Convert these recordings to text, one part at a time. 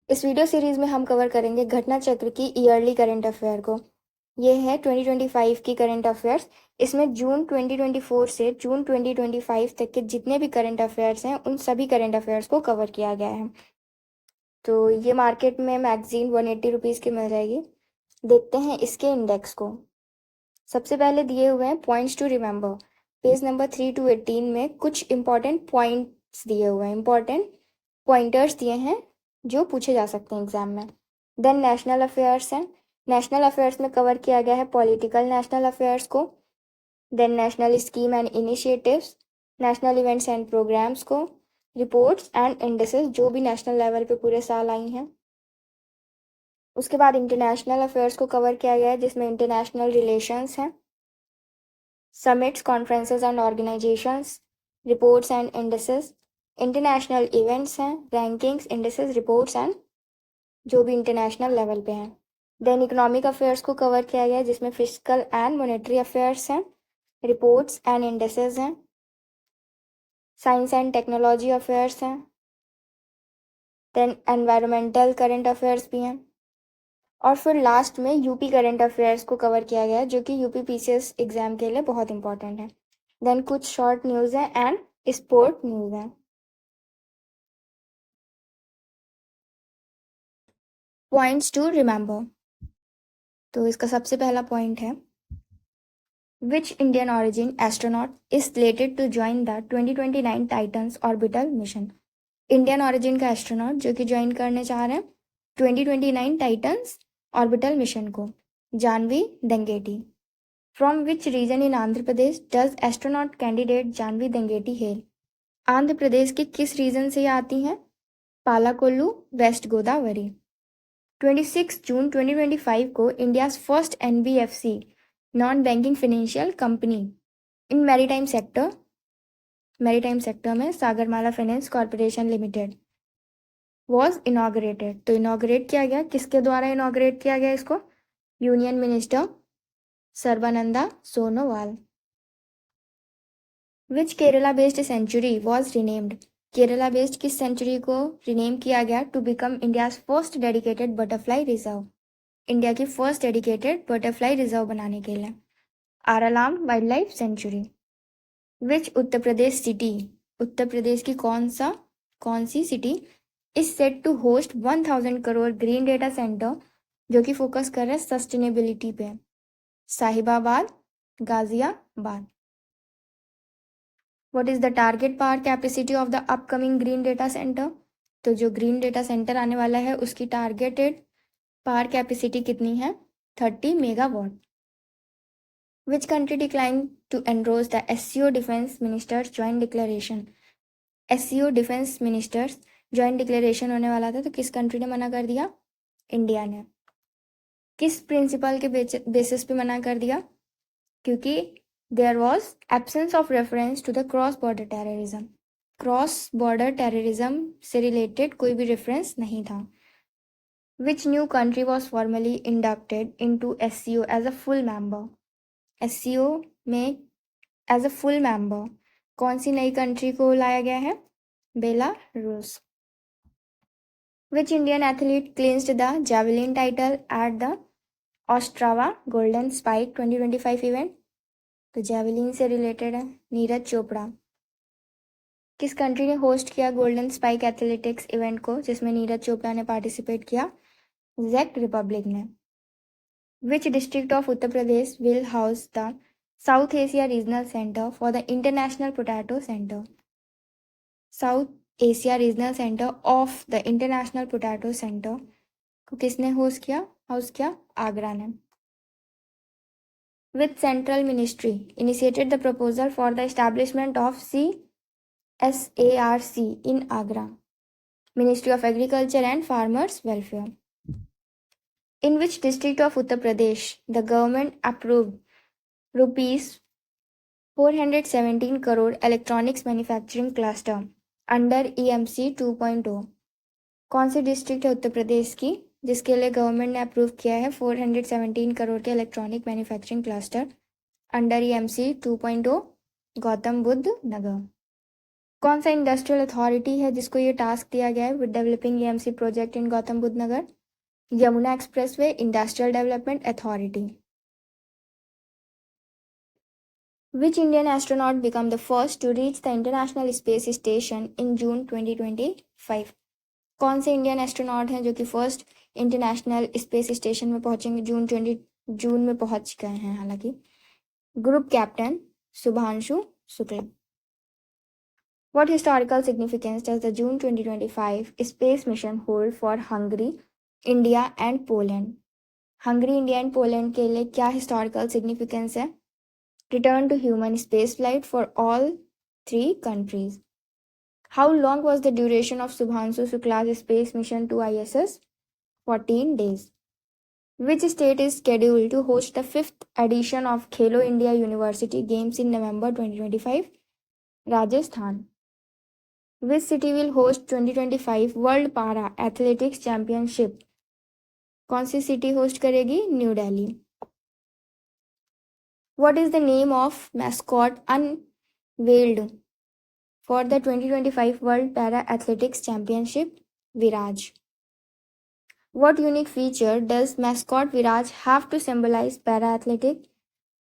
इस video series में हम कवर करेंगे घटना चक्र की ईयरली करंट अफेयर को। ये है 2025 की करंट अफेयर्स। इसमें जून 2024 से जून 2025 तक के जितने भी करंट अफेयर्स हैं उन सभी करंट अफेयर्स को कवर किया गया है। तो ये मार्केट में मैगजीन 180 रुपीज़ की मिल जाएगी। देखते हैं इसके इंडेक्स को। सबसे पहले दिए हुए हैं points to remember. Page number 3 to 18 में कुछ इंपॉर्टेंट पॉइंट्स दिए हुए हैं, इंपॉर्टेंट पॉइंटर्स दिए हैं जो पूछे जा सकते हैं एग्जाम में। देन नेशनल अफेयर्स हैं। नेशनल अफेयर्स में कवर किया गया है पॉलिटिकल नेशनल अफेयर्स को। Then national scheme and initiatives, national events and programmes को, रिपोर्ट्स एंड इंडेसेस जो भी नेशनल लेवल पे पूरे साल आई हैं। उसके बाद इंटरनेशनल अफेयर्स को कवर किया गया है जिसमें इंटरनेशनल रिलेशंस हैं, summits, conferences and organisations, reports and indices, international events हैं, रैंकिंग्स, इंडेसेस, रिपोर्ट्स एंड जो भी इंटरनेशनल लेवल पे हैं। देन इकोनॉमिक अफेयर्स को कवर किया गया है जिसमें फिजिकल एंड मॉनेटरी अफेयर्स हैं, रिपोर्ट्स एंड इंडेसेस हैं, साइंस एंड टेक्नोलॉजी अफेयर्स हैं। देन एनवायरमेंटल करंट अफेयर्स भी हैं। और फिर लास्ट में यूपी करंट अफेयर्स को कवर किया गया है जो कि यूपी पीसीएस एग्जाम के लिए बहुत इंपॉर्टेंट है। देन कुछ शॉर्ट न्यूज़ है एंड स्पोर्ट न्यूज़ है। Points to remember. तो इसका सबसे पहला पॉइंट है Which Indian origin astronaut is slated to join the 2029 Titans orbital mission? Indian origin का एस्ट्रोनॉट जो कि ज्वाइन करने चाह रहे हैं 2029 टाइटन्स ऑर्बिटल मिशन को, Jahnavi Dangeti. From which region in Andhra Pradesh does astronaut candidate Jahnavi Dangeti hail? Andhra Pradesh के किस रीजन से ये आती हैं? पालाकोल्लू, वेस्ट गोदावरी। 26 जून 2025 को India's first NBFC non banking financial company in maritime sector में Sagarmala finance corporation limited was inaugurated. तो इनॉग्रेट किया गया, किसके द्वारा इनॉग्रेट किया गया इसको? Union minister Sarbananda Sonowal. Which Kerala based sanctuary was renamed? Kerala based किस सेंचुरी को रिनेम किया गया to become India's first dedicated butterfly reserve? India की फर्स्ट डेडिकेटेड बटरफ्लाई रिजर्व बनाने के लिए आरालाम वाइल्ड लाइफ सेंचुरी। विच उत्तर प्रदेश सिटी, उत्तर प्रदेश की कौन सी city is set to host 1000 crore green data center जो कि फोकस कर रहे हैं सस्टेनेबिलिटी पे? Sahibabad, Ghaziabad. What is the target power capacity of the upcoming green data center? तो जो ग्रीन डेटा सेंटर आने वाला है उसकी टारगेटेड पावर कैपेसिटी कितनी है? 30 megawatt. Which country declined to endorse the SCO Defense Ministers Joint Declaration? SCO Defense Ministers Joint Declaration होने वाला था तो किस कंट्री ने मना कर दिया? इंडिया ने। किस प्रिंसिपल के बेसिस पे मना कर दिया? क्योंकि there was absence of reference to the cross border terrorism. Cross border terrorism से रिलेटेड कोई भी रेफरेंस नहीं था। Which new country was formally inducted into SCO as a full member? SCO में एज अ फुल मेंबर कौन सी नई country को लाया गया है? Belarus. Which Indian athlete clinched the javelin title at the Ostrava golden spike 2025 event? तो javelin से रिलेटेड है, नीरज चोपड़ा। किस कंट्री ने होस्ट किया गोल्डन स्पाइक एथलेटिक्स इवेंट को जिसमें नीरज चोपड़ा ने पार्टिसिपेट किया? चेक रिपब्लिक ने। Which district of Uttar Pradesh will house the South Asia regional centre for the international potato centre? South Asia regional centre of the international potato centre को किसने house किया? आगरा ने। Which central ministry initiated the proposal for the establishment of CSARC in Agra? Ministry of agriculture and farmers welfare. In which district of Uttar Pradesh the government approved rupees 417 crore electronics manufacturing cluster under EMC 2.0? कौन सी district है उत्तर प्रदेश की जिसके लिए government ने approve किया है 417 करोड़ के electronic manufacturing cluster under EMC 2.0? Gautam Buddh Nagar. कौन सा इंडस्ट्रियल अथॉरिटी है जिसको ये टास्क दिया गया है with developing AMC project in Gautam Buddh Nagar? Yamuna expressway industrial development authority. Which Indian astronaut became the first to reach the International Space Station in June 2025? कौन से इंडियन एस्ट्रोनॉट हैं जो कि फर्स्ट इंटरनेशनल स्पेस स्टेशन में पहुंचेंगे? जून में पहुंच गए हैं हालांकि। Group captain Shubhanshu Shukla. What historical significance does the June 2025 space mission hold for Hungary, India and Poland? Hungary, India and Poland के लिए क्या हिस्टोरिकल सिग्निफिकेंस है? Return to human spaceflight for all three countries. How long was the duration of Subhanshu Shukla's space mission to ISS? 14 days. Which state is scheduled to host the 5th edition of Khelo India University Games in November 2025? Rajasthan. Which city will host 2025 World Para Athletics Championship? कौन सी city host करेगी? New Delhi. What is the name of mascot unveiled for the 2025 World Para Athletics Championship? Viraj. What unique feature does mascot Viraj have to symbolize para athletic?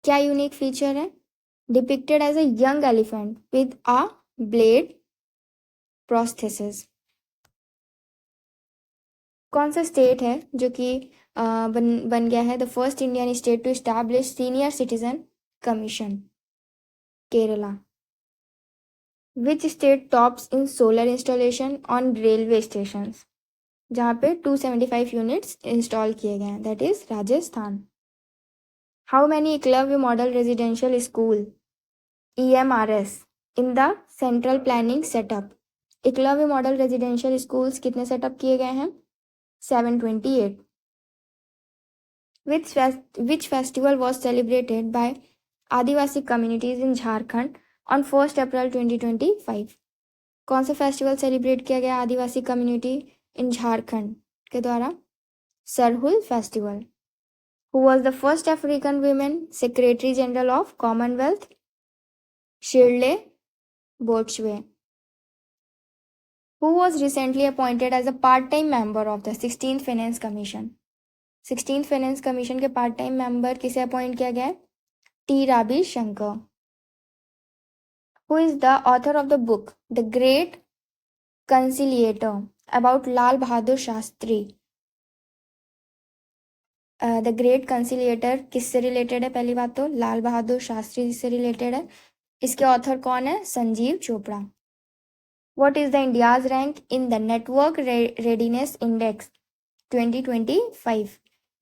क्या unique feature है? Depicted as a young elephant with a blade prosthesis. कौन सा state है जो कि बन गया है the first Indian state to establish senior citizen commission? Kerala. Which state tops in solar installation on railway station? जहाँ पे 275 यूनिट्स इंस्टॉल किए गए हैं, that is Rajasthan. How many Eklavya model residential school EMRS in the central planning setup? Eklavya model residential schools कितने setup किए गए हैं? 728. Which festival was celebrated by Adivasi communities in Jharkhand on 1st April 2025? कौन सा festival celebrate किया गया आदिवासी community in Jharkhand के द्वारा? Sarhul festival. Who was the first African women Secretary General of Commonwealth? Shirley Boutchwe. Who was recently appointed as a part-time member of the 16th Finance Commission? 16th Finance Commission के part-time member किसे appoint किया गया है? T. Ravi Shankar. Who is the author of the book The Great Conciliator about Lal Bahadur Shastri? The great conciliator किससे related है? पहली बात तो लाल बहादुर शास्त्री से रिलेटेड है. इसके ऑथर कौन है? Sanjeev Chopra. What is the India's rank in the network readiness index 2025?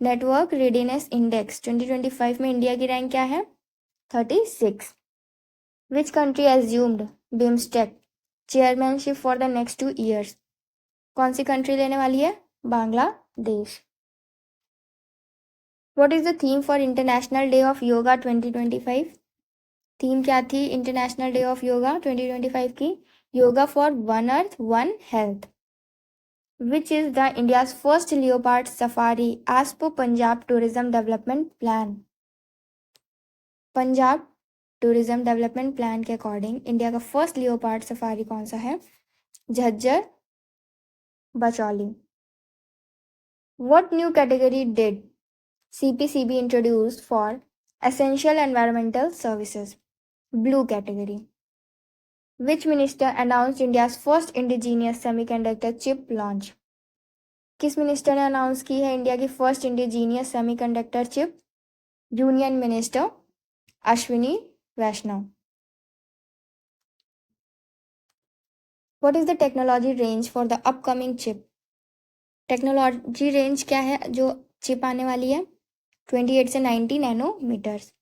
Network readiness index 2025 में इंडिया की रैंक क्या है? 36. Which country assumed BIMSTEC chairmanship for the next 2 years? कौन सी कंट्री लेने वाली है? Bangladesh. What is the theme for International Day of Yoga 2025? Theme क्या थी इंटरनेशनल डे ऑफ योगा 2025 की? Yoga for one earth one health. Which is the India's first leopard safari as per Punjab tourism development plan? Punjab tourism development plan के according India का first leopard safari कौन सा है? Jhajjar Bachauli. What new category did CPCB introduced for essential environmental services? Blue category. Which minister announced India's first indigenous semiconductor chip launch? किस minister ने announce की है India की first indigenous semiconductor chip? Union minister Ashwini Vaishnaw. What is the technology range for the upcoming chip? Technology range क्या है जो chip आने वाली है? 28 से 90 nanometres.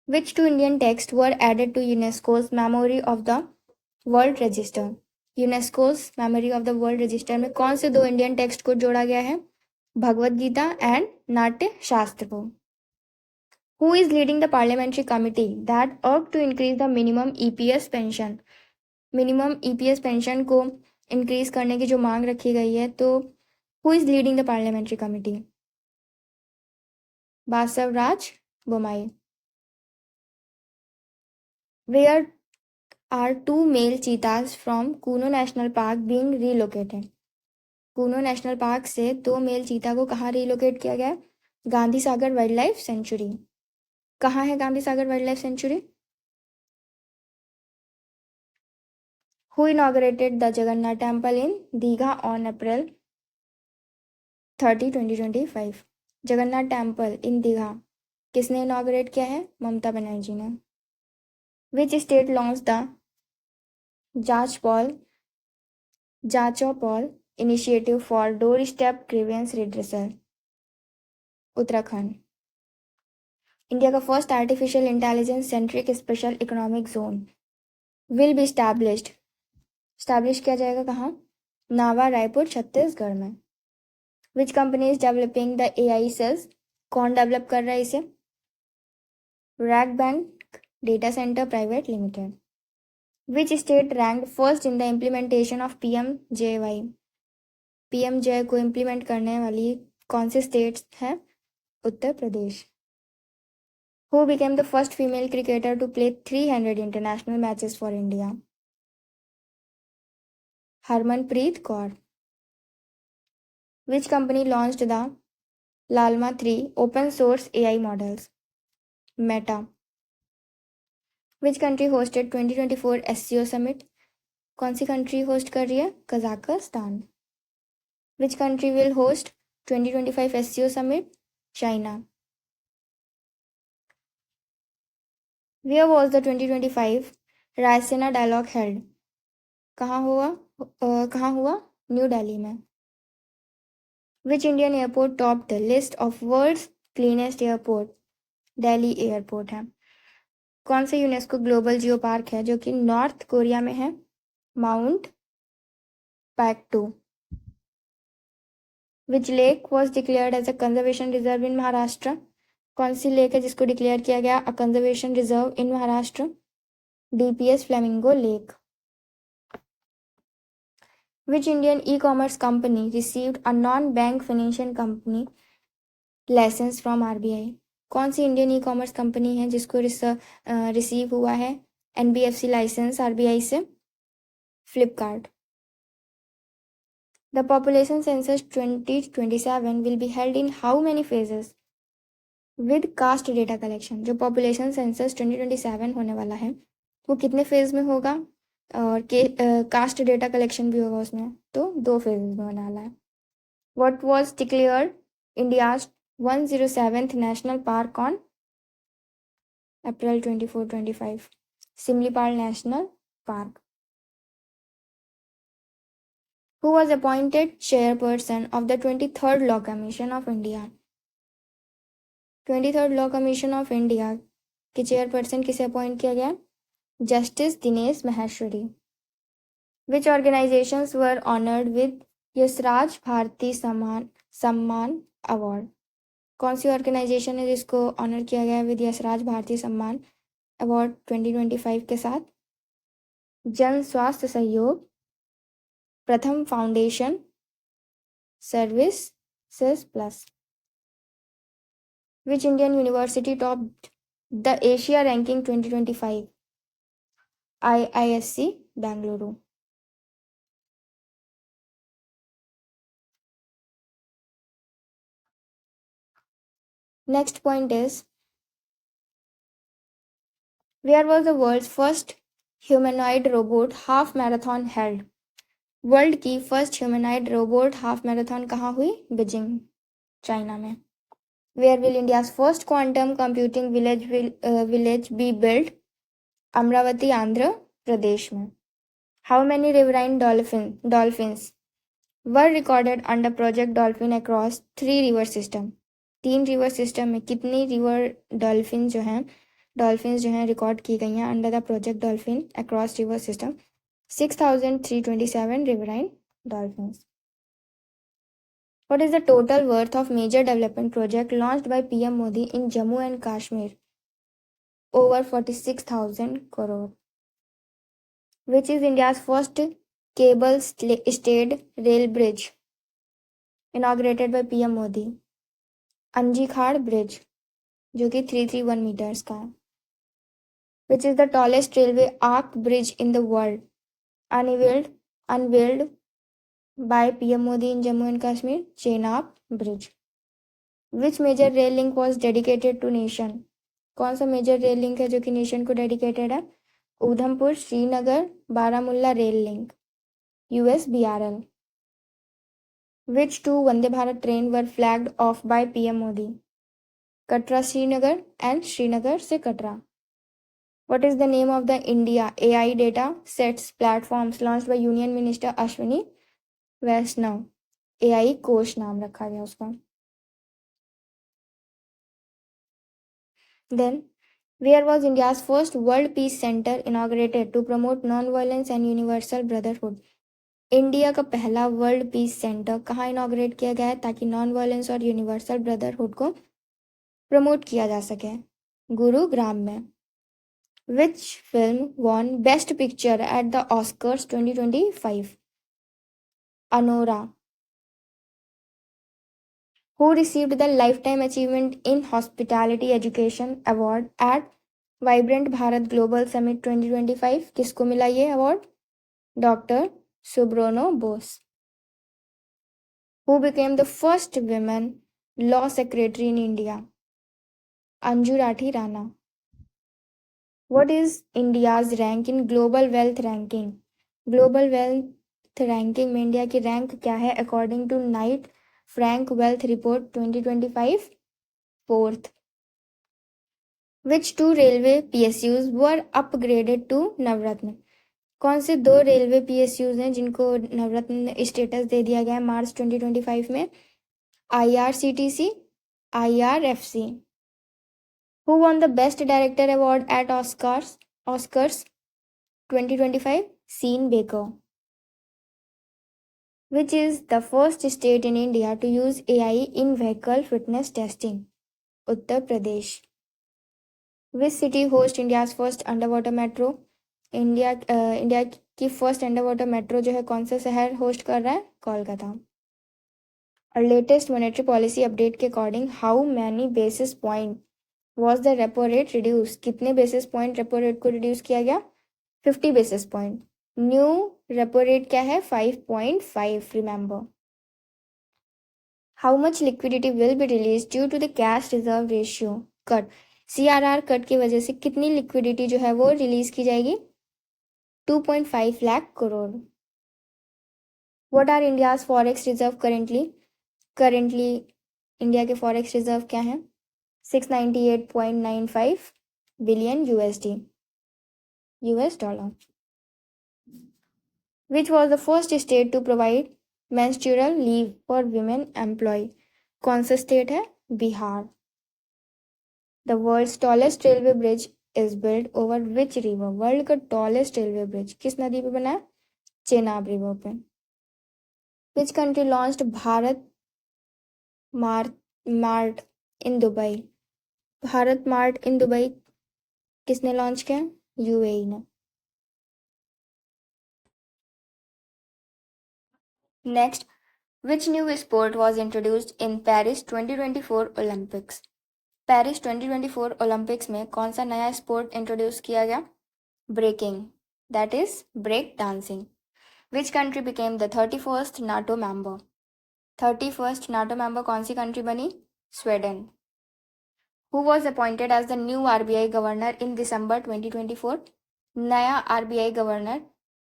Which two Indian texts were added to UNESCO's Memory of the World Register? UNESCO's memory of the world register में कौन से 2 इंडियन टेक्स्ट को जोड़ा गया है? भगवत गीता एंड नाट्य शास्त्र को. Who is leading the parliamentary committee that अर्क to increase the minimum EPS pension? Minimum EPS pension को इंक्रीज करने की जो मांग रखी गई है, तो who is leading the parliamentary committee? Basavaraj Bommai. Where are 2 male cheetahs from Kuno National Park being relocated? Kuno national park से 2 मेल चीता को कहाँ रिलोकेट किया गया है? Gandhi Sagar wild life sanctuary. कहाँ है Gandhi Sagar wild life sanctuary? Who inaugurated the Jagannath Temple in Digha on April 30, 2025? Jagannath temple in Digha किसने इनॉग्रेट किया है? ममता बनर्जी ने। विच स्टेट लॉन्च द जाचो पॉल initiative for door step grievance redressal? Uttarakhand. India का first artificial intelligence centric special economic zone will be establish किया जाएगा कहाँ? नावा, रायपुर, छत्तीसगढ़ में। Which company is developing the AI cells? कौन डेवलप कर रहा है इसे? Rack Bank data centre private limited. Which state ranked first in the implementation of PMJY? PMJY को इम्प्लीमेंट करने वाली कौन सी स्टेट्स हैं? Uttar Pradesh. Who became the first female cricketer to play 300 international matches for India? Harmanpreet Kaur. Which company launched the Llama 3 open source AI models? Meta. Which country hosted 2024 SCO Summit? कौन सी country host कर रही है? Kazakhstan. Which country will host 2025 SCO Summit? China. Where was the 2025 Raisina dialogue held? कहाँ हुआ? New Delhi में। Which Indian airport topped the list of world's cleanest airport? Delhi airport है। कौन सा यूनेस्को ग्लोबल जियो पार्क है जो कि नॉर्थ कोरिया में है? Mount Paektu. Which lake was declared as a conservation reserve in Maharashtra? कौन सी लेक है जिसको डिक्लेयर किया गया a conservation reserve in Maharashtra? DPS flamingo lake. Which Indian e-commerce company received a non-bank financial company license from RBI? कौन सी Indian e commerce company है जिसको रिसीव हुआ है NBFC लाइसेंस RBI से? Flipkart. The population census 2027 will be held in how many phases? With caste data collection। जो population census 2027 होने वाला है वो कितने फेज में होगा और कास्ट डेटा कलेक्शन भी होगा उसमें, तो 2 फेजेस में होने वाला है। What was declared India's 107th national park on April 24, 25? Simlipal National Park. Who was appointed chairperson of the 23rd Law Commission of India? 23rd Law Commission of India के chairperson किसे अपॉइंट किया गया? Justice Dinesh Maheshwari. Which organizations were honored with Yashraj Bharati Samman award? कौन सी organisation है जिसको honour किया गया है विद यशराज भारती सम्मान अवार्ड 2025 के साथ? जन स्वास्थ्य सहयोग, प्रथम foundation, services plus. Which Indian university topped the Asia ranking 2025? IISc Bangalore. Next point is, where was the world's first humanoid robot half marathon held? World की first humanoid robot half marathon कहाँ हुई? Beijing, China में। Where will India's first quantum computing village be build? Amaravati, Andhra Pradesh में। How many riverine dolphins were recorded under project dolphin across 3 river system? 3 river system में कितनी river dolphin जो हैं record की गई हैं under the project dolphin across river system? 6,327 riverine dolphins. What is the total worth of major development project launched by PM Modi in Jammu and Kashmir? Over 46,000 crore. Which is India's first cable stayed rail bridge inaugurated by PM Modi? अंजी खाड़ bridge जो कि 331 metres का है। Which is the tallest railway arc bridge in the world? Unveiled by PM Modi in Jammu and Kashmir, Chenab Bridge. Which major rail link was dedicated to nation? कौन सा major rail link है जो कि nation को dedicated है? Udhampur Srinagar Baramulla rail link, USBRL. Which two Vande Bharat train were flagged off by PM Modi? Katra Srinagar and Srinagar se Katra. What is the name of the India AI data sets platforms launched by Union Minister Ashwini Vaishnaw? AI कोष नाम रखा गया उसका. Then, where was India's first World Peace Center inaugurated to promote non-violence and universal brotherhood? India का पहला world peace centre कहाँ inaugurate किया गया है ताकि नॉन वायलेंस और यूनिवर्सल ब्रदरहुड को प्रमोट किया जा सके? गुरुग्राम में. Which film won best picture at the Oscars 2025? Anora. Who received the Lifetime Achievement in Hospitality Education Award at Vibrant Bharat Global Summit 2025? किसको मिला ये award? Doctor Subrono Bose. Who became the first women law secretary in India? Anju Rathi Rana. What is India's rank in Global Wealth Ranking? Global Wealth Ranking में India की rank क्या है according to Knight Frank wealth report 2025? Fourth. Which two railway PSUs were upgraded to Navratna? कौन से दो railway PSUs हैं जिनको नवरत्न status दे दिया गया है मार्च 2025 में? IRCTC, IRFC. Who won the Best Director Award at Oscars 2025? Sean Baker. Which is the first state in India to use AI in vehicle fitness testing? Uttar Pradesh. Which city hosts India's first underwater metro? India की first underwater metro जो है कौन सा शहर host कर रहा है? कोलकाता. और लेटेस्ट मॉनेटरी पॉलिसी अपडेट के according how many basis point was the repo rate reduce? कितने बेसिस पॉइंट रेपो रेट को रिड्यूस किया गया? 50 basis point. New repo rate क्या है? 5.5. Remember. How much liquidity will be release due to the cash reserve ratio cut? CRR cut की वजह से कितनी लिक्विडिटी जो है वो रिलीज की जाएगी? 2.5 lakh crore. What are India's forex reserve currently? Currently India के फॉरेक्स रिजर्व क्या है? 698.95 billion US dollar. Which was the first state to provide menstrual leave for women employee? कौन सा स्टेट है? Bihar. The world's tallest railway bridge is built over which river? World का tallest railway bridge किस नदी पे बना है? चेनाब रिवर पे. Which country launched Bharat mart in Dubai? Bharat mart in Dubai किसने लॉन्च किया? UAE ने. Next, which new sport was introduced in Paris 2024 Olympics? Paris 2024 Olympics में कौन सा नया स्पोर्ट इंट्रोड्यूस किया गया? Breaking, that is break dancing. Which country became the 31st NATO member? 31st NATO member कौन सी कंट्री बनी? Sweden. Who was appointed as the new RBI governor in December 2024? नया RBI गवर्नर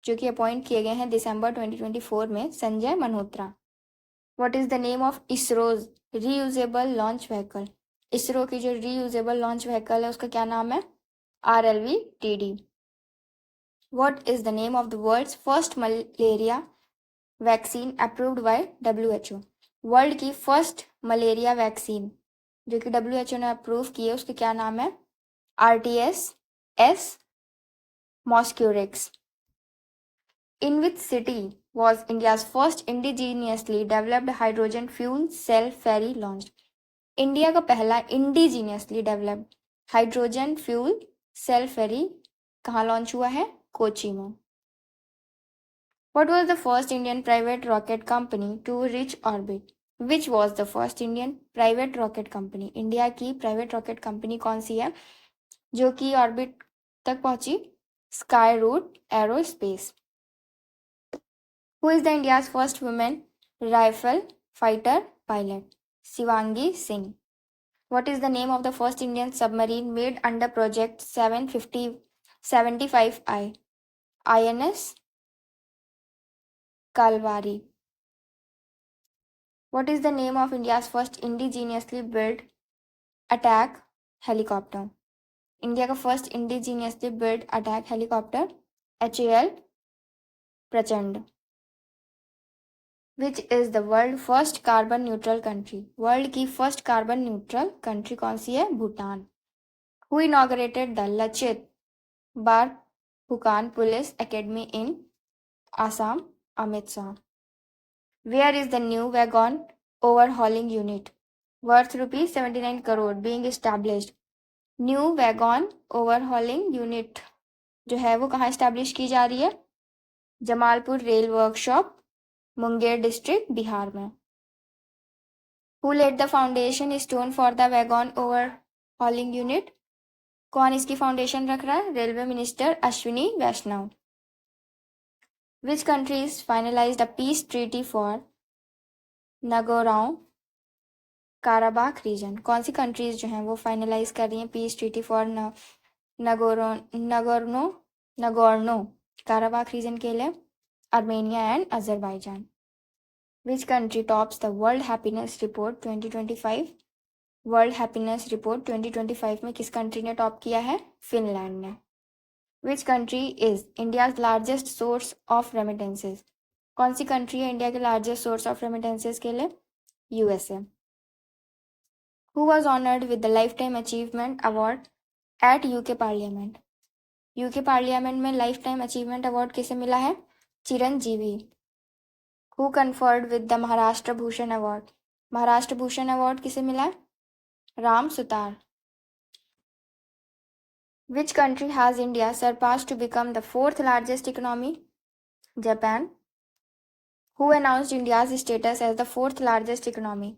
जो कि appoint किए गए हैं दिसंबर 2024 में Sanjay Malhotra. What is the name of ISRO's reusable launch vehicle? ISRO की जो रीयूजेबल लॉन्च व्हीकल है उसका क्या नाम है? RLV-TD. What is the name of the world's first malaria vaccine approved by WHO? World की फर्स्ट मलेरिया वैक्सीन जो कि WHO ने अप्रूव की है उसका क्या नाम है? RTS-S मॉस्क्यूरिक्स. In which city was India's first indigenously developed hydrogen fuel cell ferry launched? India का पहला indigenously developed hydrogen fuel cell ferry कहाँ लॉन्च हुआ है? कोची में. What was the first Indian private rocket company to reach orbit? Which was the first Indian private rocket company? India की private rocket company कौन सी है जो कि ऑर्बिट तक पहुंची Skyroot aerospace. Who is the India's first women Rafale fighter pilot? Shivangi Singh. What is the name of the first Indian submarine made under Project 750 75I? INS Kalvari. What is the name of India's first indigenously built attack helicopter? India का first indigenously build attack helicopter HAL Prachand. Which is the world first carbon neutral country? World की first carbon neutral country कौन सी है? Bhutan. Who inaugurated the Lachit Barphukan police academy in Assam? Amit Shah. Where is the new wagon overhauling unit worth ₹79 crore being established? New wagon overhauling unit जो है वो कहाँ establish की जा रही है? Jamalpur rail workshop, Munger district, Bihar में। Who laid the foundation stone for the wagon overhauling unit? कौन इसकी फाउंडेशन रख रहा है? Railway minister Ashwini Vaishnaw. Which countries finalised a peace treaty for Nagorno Karabakh region? कौन सी कंट्रीज जो हैं वो फाइनलाइज कर रही हैं piece treaty for Nagorno Karabakh reason के लिए? Armenia and Azerbaijan. Which country tops the world happiness report 2025? World happiness report 2025 में किस कंट्री ने टॉप किया है? फिनलैंड ने। विच country is India's largest source of remittances? कौन सी कंट्री है इंडिया के लार्जेस्ट सोर्स ऑफ रेमिटेंसेज के लिए? USA। Who was honoured with the life time achievement award eight UK parliament? UK parliament में लाइफ टाइम अचीवमेंट अवार्ड किसे मिला है? Chiranjeevi. Who conferred with the Maharashtra Bhushan award? Maharashtra Bhushan award किसे मिला है? Ram Sutar. Which country has India surpassed to become the fourth largest economy? Japan. Who announced India's status as the fourth largest economy?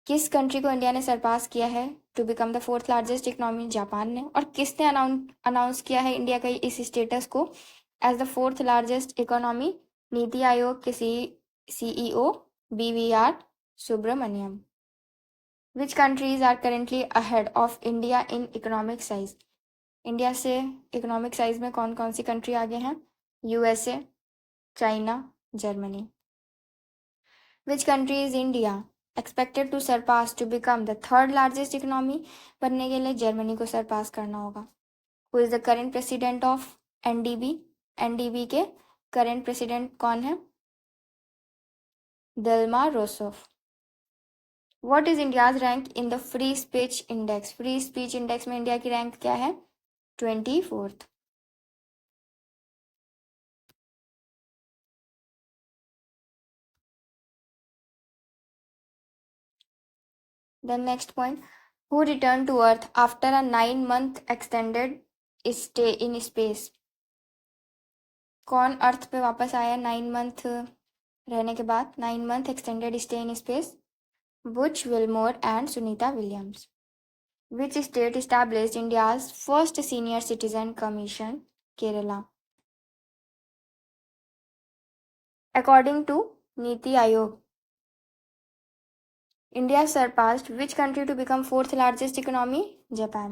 किस country को India ने surpass किया है to become the fourth largest economy? Japan ने। और किसने announce किया है इंडिया का इस स्टेटस को as the fourth largest economy? NITI Aayog के CEO BVR Subrahmanyam. Which countries are currently ahead of India in economic size? India से इकोनॉमिक साइज में कौन कौन सी कंट्री आगे हैं? USA, China, Germany. Which country is India expected to surpass to become the third largest economy? बनने के लिए जर्मनी को सरपास करना होगा। Who is the current president of NDB? NDB के करेंट प्रेसिडेंट कौन है? Dilma Rousseff. What is India's rank in the free speech index? Free speech index में इंडिया की रैंक क्या है? 24th। The next point, who returned to Earth after a 9-month extended stay in space? कौन अर्थ पे वापस आया 9 month रहने के बाद? 9 month extended stay in space? Butch Wilmore and Sunita Williams. Which state established India's first senior citizen commission? Kerala. According to NITI Aayog, India surpassed which country to become fourth largest economy? Japan.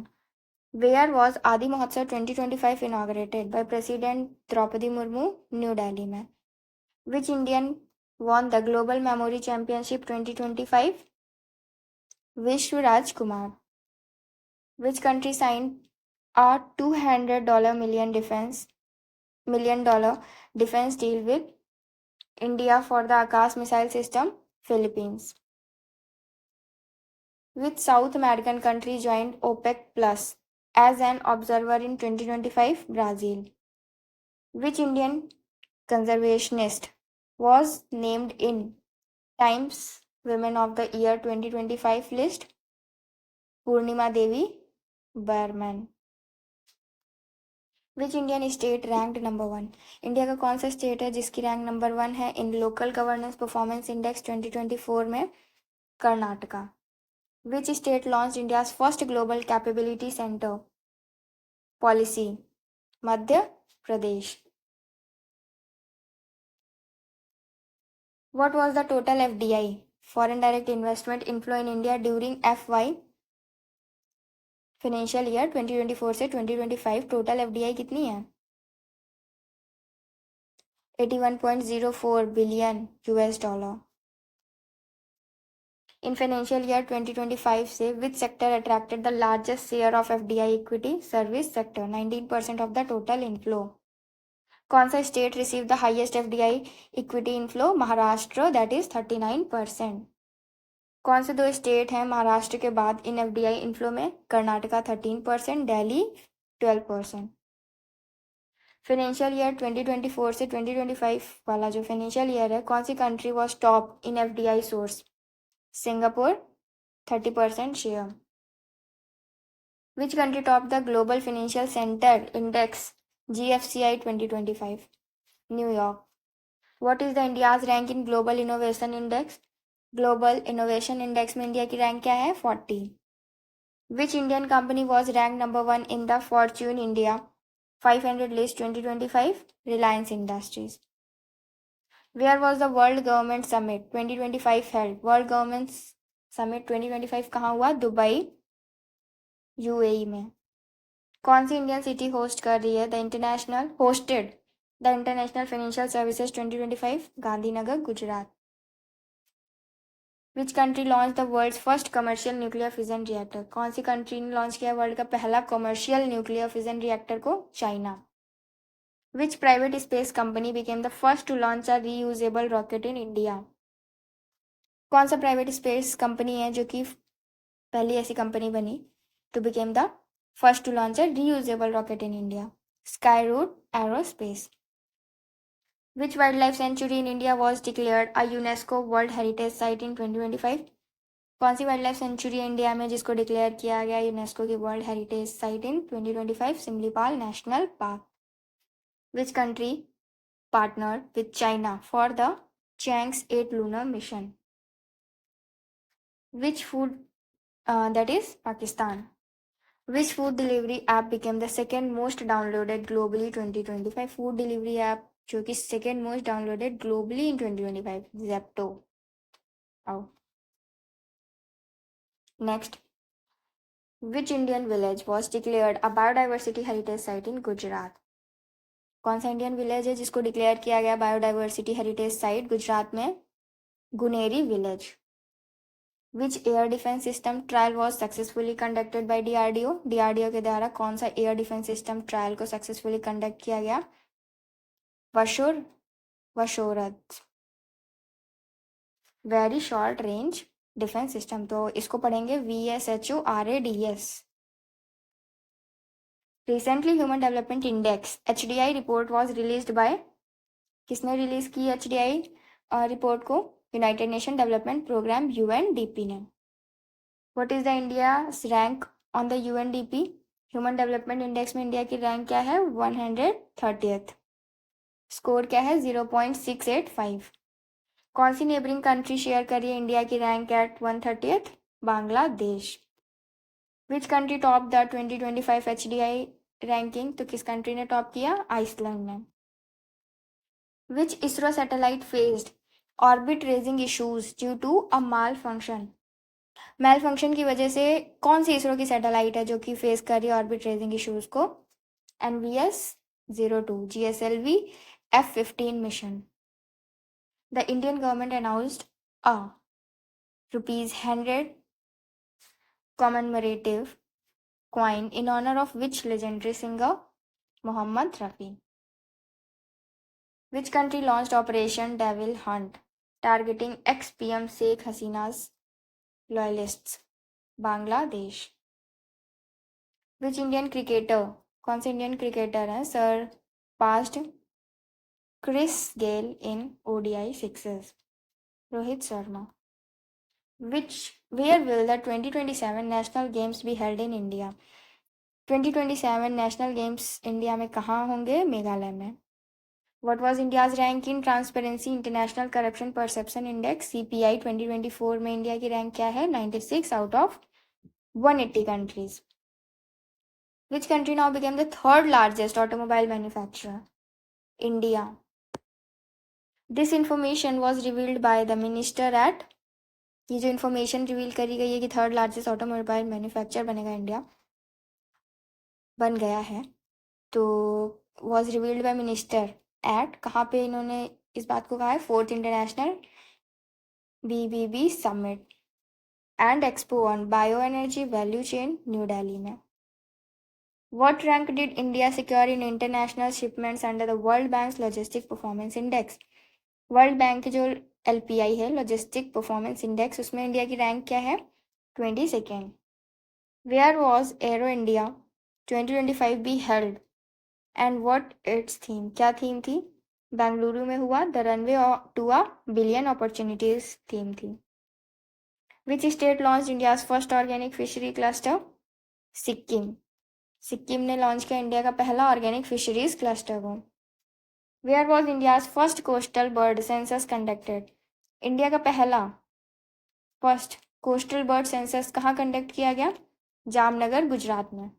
Where was Adi Mahotsav 2025 inaugurated? By President Draupadi Murmu, New Delhi में। Which Indian won the Global Memory Championship 2025? Vishwaraj Kumar. Which country signed a $200 million defense deal with India for the Akash missile system? Philippines. Which South American country joined OPEC Plus as an observer in 2025? Brazil. Which Indian conservationist was named in Times Women of the Year 2025 list? Purnima Devi Barman. Which Indian state ranked number 1? India का कौन सा state है जिसकी rank number 1 है इन local governance performance index 2024 में? Karnataka. Which state launched India's first global capability center? Policy Madhya Pradesh. What was the total FDI foreign direct investment inflow in India during FY financial year 2024 से 2025 total FDI कितनी है? 81.04 billion US dollar. In financial year 2025 से which sector attracted the largest share of FDI equity? Service sector 19% of the total inflow. कौन सा state receive the highest FDI equity inflow? Maharashtra, that is 39%। कौन से दो state हैं महाराष्ट्र के बाद इन FDI inflow में? कर्नाटका 13%, दिल्ली 12%। फाइनेंशियल ईयर 2024 से 2025 वाला जो फाइनेंशियल ईयर है, कौन सी country was top in FDI source? Singapore 30% share. Which country top the global financial centre index GFCI 2025? New York. What is the India's rank in global innovation index? Global innovation index में India की rank क्या है? 40। Which Indian company was rank number 1 in the Fortune India 500 list 2025? Reliance Industries. Where was the world government summit 2025 held? World government summit 2025 कहाँ हुआ? Dubai, UAE में। कौन सी Indian city hosted the international financial services 2025? Gandhinagar, Gujarat. Which country launch the world's first commercial nuclear fission reactor? कौन सी country ने launch किया world का पहला कमर्शियल न्यूक्लियर फिजन रिएक्टर को? China. Which private space company became the first to launch a reusable rocket in India? कौन सा private space company है जो कि पहली ऐसी कंपनी बनी to become the first to launch a reusable rocket in India? Skyroot aerospace. Which wild life sanctuary in India was declared a UNESCO world heritage site in 2025? कौन सी wild life sanctuary India में जिसको declare किया गया UNESCO की world heritage site in 2025? Similipal national park. Which country partnered with China for the Chang'e 8 lunar mission? Which food, that is Pakistan. Which food delivery app became the second most downloaded globally 2025? Food delivery app जो कि second most downloaded globally in 2025? Zepto. Oh. Next. Which Indian village was declared a biodiversity heritage site in Gujarat? कौन सा Indian village है जिसको declare किया गया biodiversity heritage site Gujarat में? Guneri village. Which air defence system trial was successfully conducted by DRDO? DRDO के द्वारा कौन सा एयर डिफेंस सिस्टम ट्रायल को सक्सेसफुली कंडक्ट किया गया? VSHORAD. Very short range defence system, तो इसको पढ़ेंगे VSHORADS। Recently human development index HDI report was released by? किसने रिलीज की HDI रिपोर्ट को? United Nation development programme UNDP ने। What is the India's rank on the UNDP human development index में? India की rank क्या है? 130th। Score क्या है? 0.685। कौन सी नेबरिंग कंट्री शेयर कर रही है इंडिया की rank at 130th? Bangladesh. Which country top the 2025 HDI ranking? तो किस कंट्री ने टॉप किया? आइसलैंड ने। Which ISRO satellite faced orbit raising issues due to a malfunction की वजह से कौन सी इसरो की सैटेलाइट है जो कि फेस कर रही है ऑर्बिट रेजिंग इशूज को? NVS-02 GSLV F-15 mission. The Indian government announced a ₹100 commemorative coin in honor of which legendary singer? Mohammed Rafi. Which country launched Operation Devil Hunt targeting ex-PM Sheikh Hasina's loyalists? Bangladesh. Which Indian cricketer, कौन से Indian cricketer हैं surpassed Chris Gayle in ODI सिक्सेस? Rohit Sharma. Which where will the 2027 national games be held in India? 2027 national games India में कहाँ होंगे? मेघालय में। What was India's rank in transparency international corruption perception index CPI 2024 में? India की rank क्या है? 96 out of 180 countries. Which country now became the third largest automobile manufacturer? India. This information was revealed by the minister at, ये जो information reveal करी गई है कि थर्ड लार्जेस्ट ऑटोमोबाइल मैन्युफैक्चर बनेगा इंडिया, बन गया है, तो was revealed bye minister eight, कहाँ पे इन्होंने इस बात को कहा है? 4th international BBB summit and expo on bio energy value chain, new Delhi में. What rank did India secure in international shipments under the World Bank's Logistic Performance Index? World bank की जो LPI है, लॉजिस्टिक परफॉर्मेंस इंडेक्स, उसमें India की rank क्या है? 22nd. Where was Aero India 2025 be held and what its theme? क्या theme थी? बेंगलुरु में हुआ. The runway to a billion opportunities theme थी. Which state launch India's first organic fishery cluster? Sikkim. Sikkim ने लॉन्च किया इंडिया का पहला ऑर्गेनिक फिशरीज क्लस्टर को. Where was India's first coastal bird census conducted? India का पहला फर्स्ट कोस्टल बर्ड सेंसस कहाँ conduct किया गया? जामनगर, गुजरात में.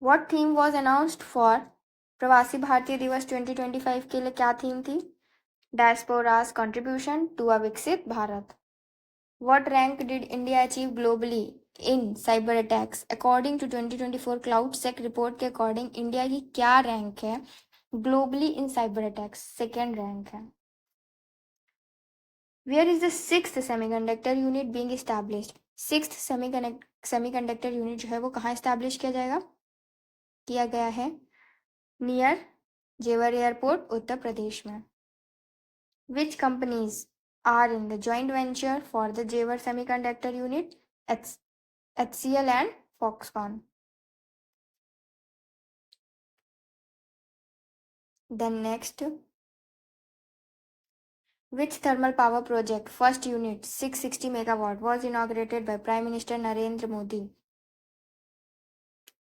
What theme was announced for प्रवासी भारतीय दिवस 2025 के लिए? क्या थीम थी? डायस्पोरास contribution to a Viksit Bharat. What rank did India achieve globally in cyber attacks according to 2024 CloudSEK report के अकॉर्डिंग इंडिया की क्या रैंक है globally in cyber attacks? Second rank है. Where is the sixth semiconductor unit being established? Sixth semiconductor unit जो है वो कहाँ establish किया गया है? नियर जेवर एयरपोर्ट, उत्तर प्रदेश में. Which companies are in the joint venture for the Jewar semiconductor unit? HCL and Foxconn. Then next, which thermal power project first unit 660 megawatt was inaugurated by Prime Minister Narendra Modi?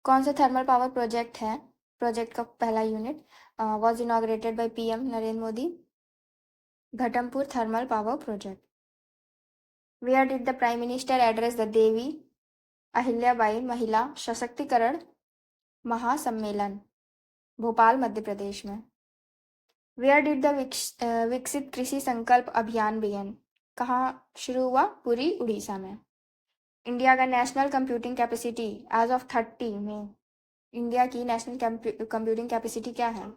कौन सा thermal power project है? Project का पहला unit was inaugurated by PM Narendra Modi. Ghatampur thermal power project. Where did the Prime Minister address the Devi Ahilyabai Mahila Sashaktikaran महासम्मेलन? भोपाल, मध्य प्रदेश में. Where did the विकसित कृषि संकल्प अभियान बिगन? कहाँ शुरू हुआ? पुरी, उड़ीसा में. इंडिया का national computing capacity as of 30 में, इंडिया की नेशनल कंप्यूटिंग कैपेसिटी क्या है?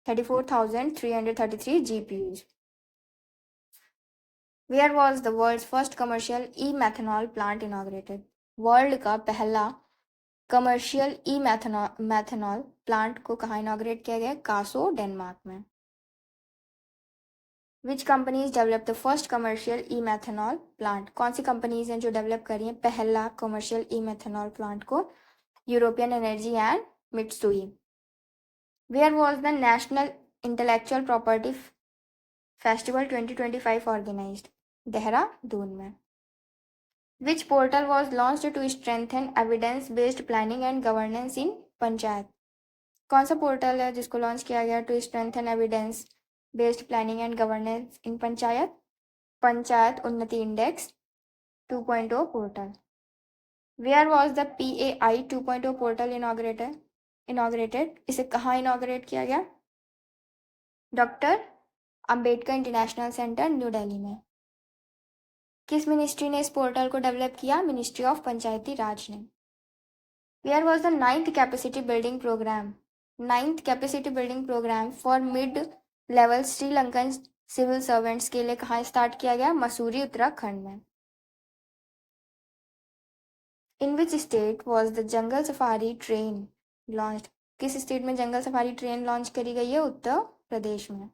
34,333 GPUs. Where was the world's first commercial e methanol plant inaugurated? World का पहला कमर्शियल ई मैथनॉल प्लांट को कहाँ इनॉग्रेट किया गया? कासो, डेनमार्क में. Which companies develop the first commercial e methanol plant? कौन सी कंपनीज हैं जो डेवलप कर रही हैं पहला कमर्शियल ई मैथनॉल प्लांट को? European energy and Mitsui. Where was the national intellectual property festival 2025 organised? Dehradun में. Which portal was launched to strengthen evidence based planning and governance in panchayat? कौन सा पोर्टल है जिसको लॉन्च किया गया to strengthen evidence based planning and governance in panchayat? Panchayat Unnati index 2.0 portal. Where was the PAI 2.0 portal inaugurated? इसे कहाँ inaugurate किया गया? Doctor Ambedkar international centre, new Delhi में. किस मिनिस्ट्री ने इस पोर्टल को डेवलप किया? मिनिस्ट्री ऑफ पंचायती राज ने. Where was the ninth capacity building programme for mid level Sri Lankan civil servants के लिए कहाँ स्टार्ट किया गया? मसूरी, उत्तराखंड में. In which state was the jungle safari train launch? किस स्टेट में जंगल सफारी ट्रेन लॉन्च करी गई है? उत्तर प्रदेश में.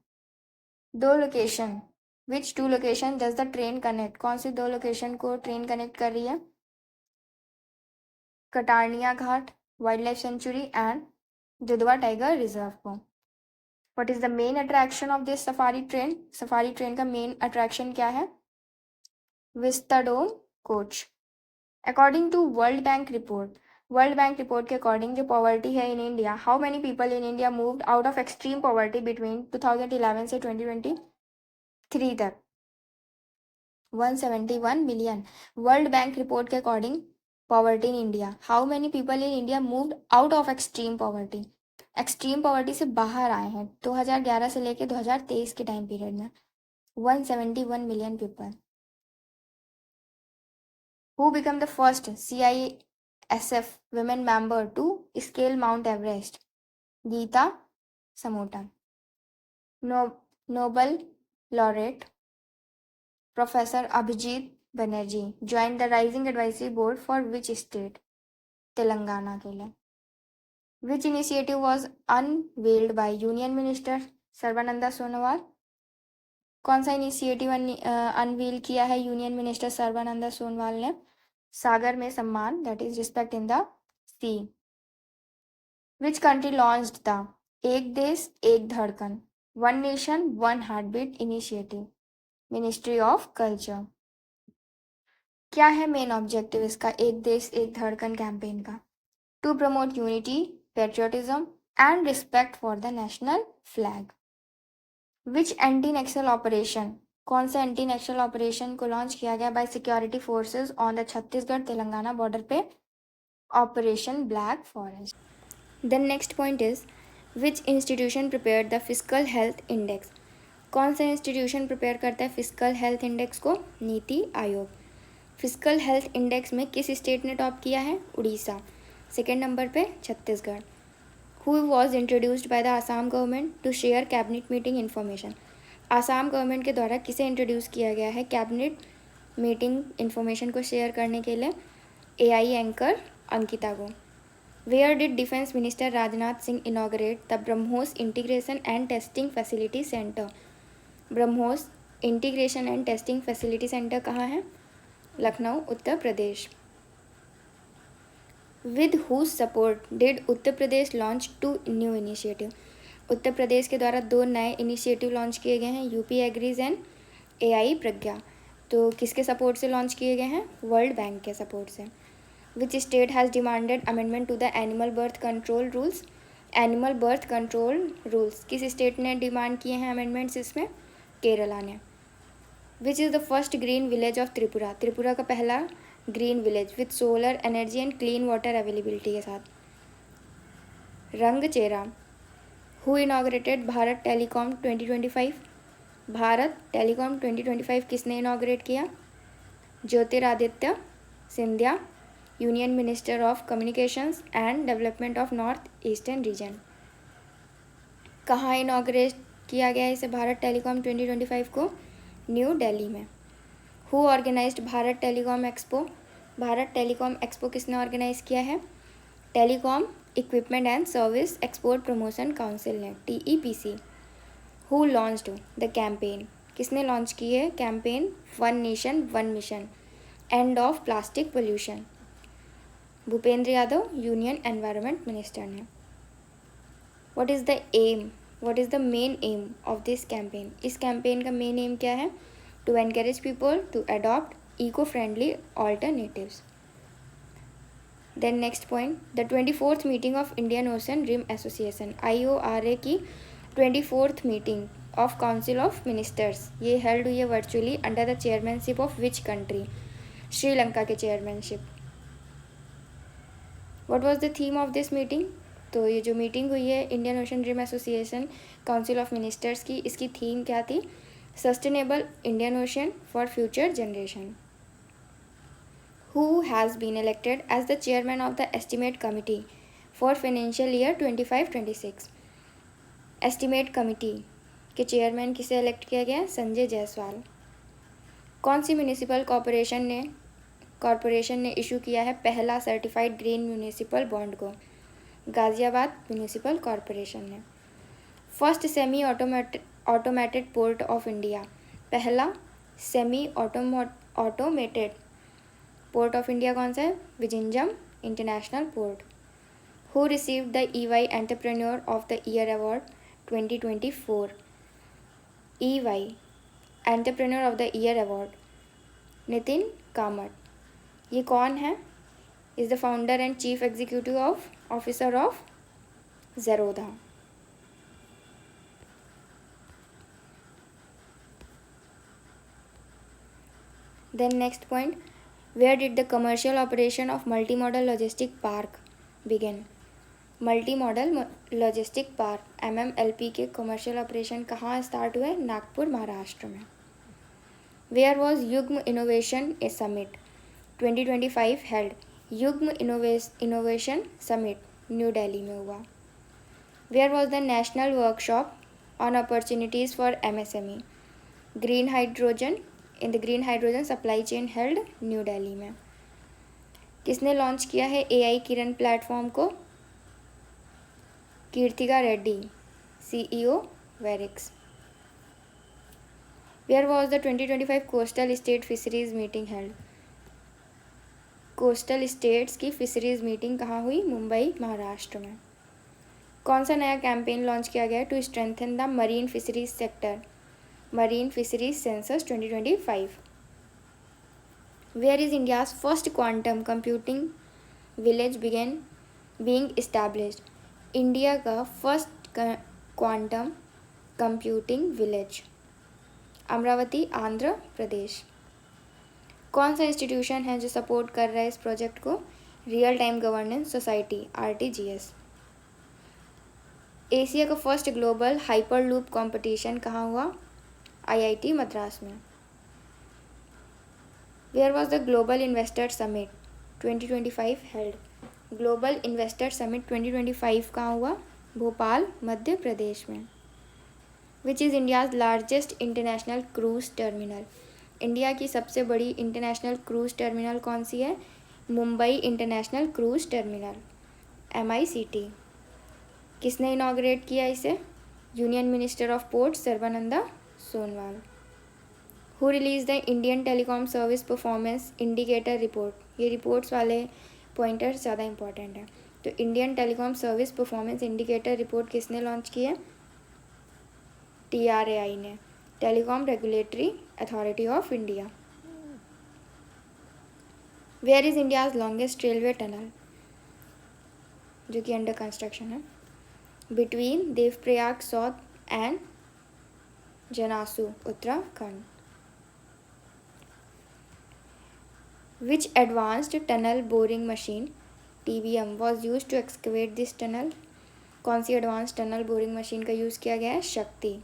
दो location, which two location does the train connect? कौन सी दो लोकेशन को ट्रेन कनेक्ट कर रही है? Katarniya Ghat wild life sanctuary and Dudhwa tiger reserve को. What is the main attraction of this safari train? Safari train का मेन अट्रैक्शन क्या है? Vistadome coach. According to world bank report के अकॉर्डिंग जो पॉवर्टी है in India, how many people in India moved out of extreme poverty between 2011 से 2023 तक? 171 million. World bank report के according poverty in India, how many people in India moved out of extreme poverty, extreme poverty से बाहर आए हैं 2011 से लेके 2023 के टाइम पीरियड में 171 million people. Who become the first CISF women member to scale Mount Everest? Geeta Samota. Nobel laureate Professor Abhijit Banerjee joined the Rising Advisory Board for which state? Telangana के लिए। Which initiative was unveiled by Union Minister Sarbananda Sonowal? कौन सा initiative unveil किया है union minister Sarbananda Sonowal ने? सागर में Samman, that is respect in the sea. Which country launched the Ek Desh Ek Dhadkan one nation one heartbeat initiative? Ministry of culture. क्या है मेन ऑब्जेक्टिव इसका एक देश एक धड़कन कैंपेन का? To promote unity, patriotism and respect for the national flag. Which anti Naxal operation, कौन सा anti Naxal operation को launch किया गया by security forces on the Chhattisgarh Telangana border पे? Operation black forest. Then next point is which institution prepare the physical health index? कौन सा institution prepare करता है फिजिकल हेल्थ इंडेक्स को? NITI Aayog. Physical health index में किस स्टेट ने टॉप किया है? उड़ीसा। सेकेंड नंबर पे Chhattisgarh. Who was introduced by the Assam government to share cabinet meeting information? Assam government के द्वारा किसे इंट्रोड्यूस किया गया है कैबिनेट मीटिंग इन्फॉर्मेशन को शेयर करने के लिए? AI एंकर अंकिता को। Where did defence minister Rajnath Singh inaugurate the BrahMos integration and testing facility centre? BrahMos integration and testing facility centre कहाँ है? Lucknow, Uttar Pradesh. With whose support did Uttar Pradesh launch 2 new initiative? उत्तर प्रदेश के द्वारा 2 नए इनिशिएटिव लॉन्च किए गए हैं, यूपी एग्रीज एंड AI प्रज्ञा। तो किसके सपोर्ट से लॉन्च किए गए हैं? वर्ल्ड बैंक के सपोर्ट से। Which state has demanded amendment to the animal birth control rules? Animal birth control rules किस स्टेट ने डिमांड किए हैं अमेंडमेंट्स इसमें? केरला ने। Which is the first green village of Tripura? Tripura का पहला green village with solar energy and clean water availability के साथ? Rangchera. Who inaugurated Bharat telecom 2025? Bharat telecom 2025 किसने इनॉग्रेट किया? Jyotiraditya Scindia, union minister of communications and development of north eastern region. कहाँ inaugurate किया गया इसे भारत टेलीकॉम 2025 को? न्यू दिल्ली में। Who organised Bharat telecom expo? Bharat telecom expo किसने ऑर्गेनाइज किया है? Telecom equipment and service export promotion council ने, TEPC। Who launched the campaign? किसने लॉन्च की है campaign? One nation one mission end of plastic pollution? Bhupender Yadav, union environment minister ने। What is the aim, what is the main aim of this campaign? इस campaign का main aim क्या है? To encourage people to adopt eco friendly alternatives. Then next point, the 24th meeting of Indian ocean rim association, IORA की 24th meeting of council of ministers ये held हुई है virtually under the chairmanship of which country? Sri Lanka के chairmanship. What was the theme of this meeting? तो ये जो meeting हुई है Indian ocean rim association council of ministers की, इसकी थीम क्या थी? Sustainable Indian ocean for future generation. Who has been elected as the chairman of the estimate committee for financial year 25-26? Estimate committee के chairman किसे elect किया गया? संजय जायसवाल। कौन सी म्यूनिसिपल कॉरपोरेशन ने इशू किया है पहला सर्टिफाइड ग्रीन म्यूनिसिपल बॉन्ड को? गाजियाबाद म्यूनिसिपल कॉरपोरेशन ने। First semi automated port of India, पहला semi automated port of India कौन सा है? Vizhinjam international port. Who received the EY entrepreneur of the year award 2024? EY entrepreneur of the year award Nithin Kamath. ये कौन है? Is the founder and chief executive officer of Zerodha. Then next point, Where did the commercial operation of multimodal logistic park begin? Multimodal logistic park MMLP के commercial operation कहाँ start हुए? नागपुर, महाराष्ट्र में। Where was Yugm innovation a summit 2025 held? Yugm innovation summit new Delhi में हुआ। Where was the national workshop on opportunities for MSME? Green hydrogen in the green hydrogen supply chain held new Delhi में। किसने launch किया है AI Kiran platform को? Keerthika Reddy, CEO Verix. Where was the 2025 coastal state fisheries meeting held? Coastal states की fisheries meeting कहाँ हुई? मुंबई, महाराष्ट्र में। कौन सा नया कैंपेन लॉन्च किया गया to strengthen the marine fisheries sector? Marine fisheries census 2025। Where is India's first quantum computing village begin being established? India का first quantum computing village Amaravati, Andhra Pradesh. कौन सा इंस्टीट्यूशन है जो सपोर्ट कर रहा है इस प्रोजेक्ट को? Real time governance society, RTGS। Asia का first global hyperloop competition कहाँ हुआ? IIT मद्रास में। Where was the global investor summit 2025 held? Global investor summit 2025 कहाँ हुआ? भोपाल, मध्य प्रदेश में। Which is India's largest international cruise terminal? India की सबसे बड़ी इंटरनेशनल क्रूज टर्मिनल कौन सी है? Mumbai international cruise terminal, MICT। किसने इनॉग्रेट किया इसे? Union minister of port Sarbananda Sonowal. Who release the Indian telecom service performance indicator report? ये रिपोर्ट्स वाले पॉइंटर्स ज़्यादा इंपॉर्टेंट है। तो Indian telecom service performance indicator report किसने लॉन्च की है? TRAI ने, telecom regulatory authority of India. Where is India's longest railway tunnel जो कि अंडर कंस्ट्रक्शन है? Between Devprayag south and Janasu, Uttarakhand. Which advanced tunnel boring machine TBM was use to excavate this tunnel? कौन सी advance tunnel boring machine का use किया गया है? शक्ति।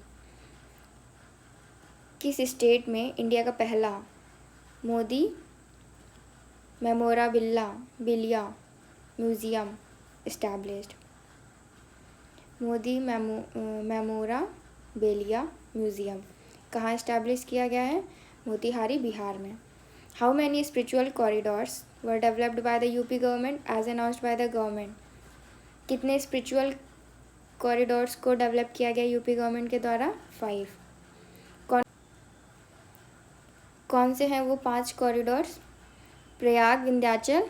किस स्टेट में इंडिया का पहला Modi memorabilia museum established? Modi memorabilia museum कहाँ एस्टैब्लिश किया गया है? मोतिहारी, बिहार में। How many spiritual corridors were developed by the UP government as announced by the government? कितने स्पिरिचुअल कॉरिडोर्स को डेवलप किया गया UP गवर्नमेंट के द्वारा? 5। कौन से हैं वो 5 corridors? Prayag Vindhyachal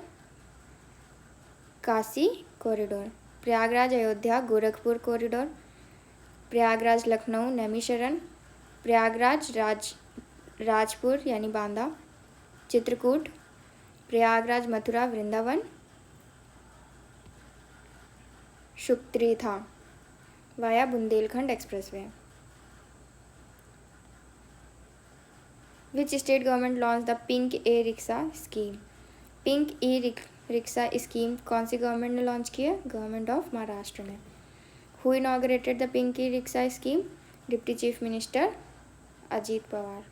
Kashi corridor, Prayagraj Ayodhya Gorakhpur corridor, Prayagraj Lucknow Naimisharanya, Prayagraj Rajapur यानी बांदा चित्रकूट, प्रयागराज मथुरा वृंदावन शुक्तिरेथा via Bundelkhand expressway. Which state government launch the pink e rickshaw scheme? Pink e rickshaw scheme कौन सी गवर्नमेंट ने लॉन्च की है? गवर्नमेंट ऑफ महाराष्ट्र ने। Who inaugurated the pink e rickshaw scheme? Deputy chief minister Ajit Pawar.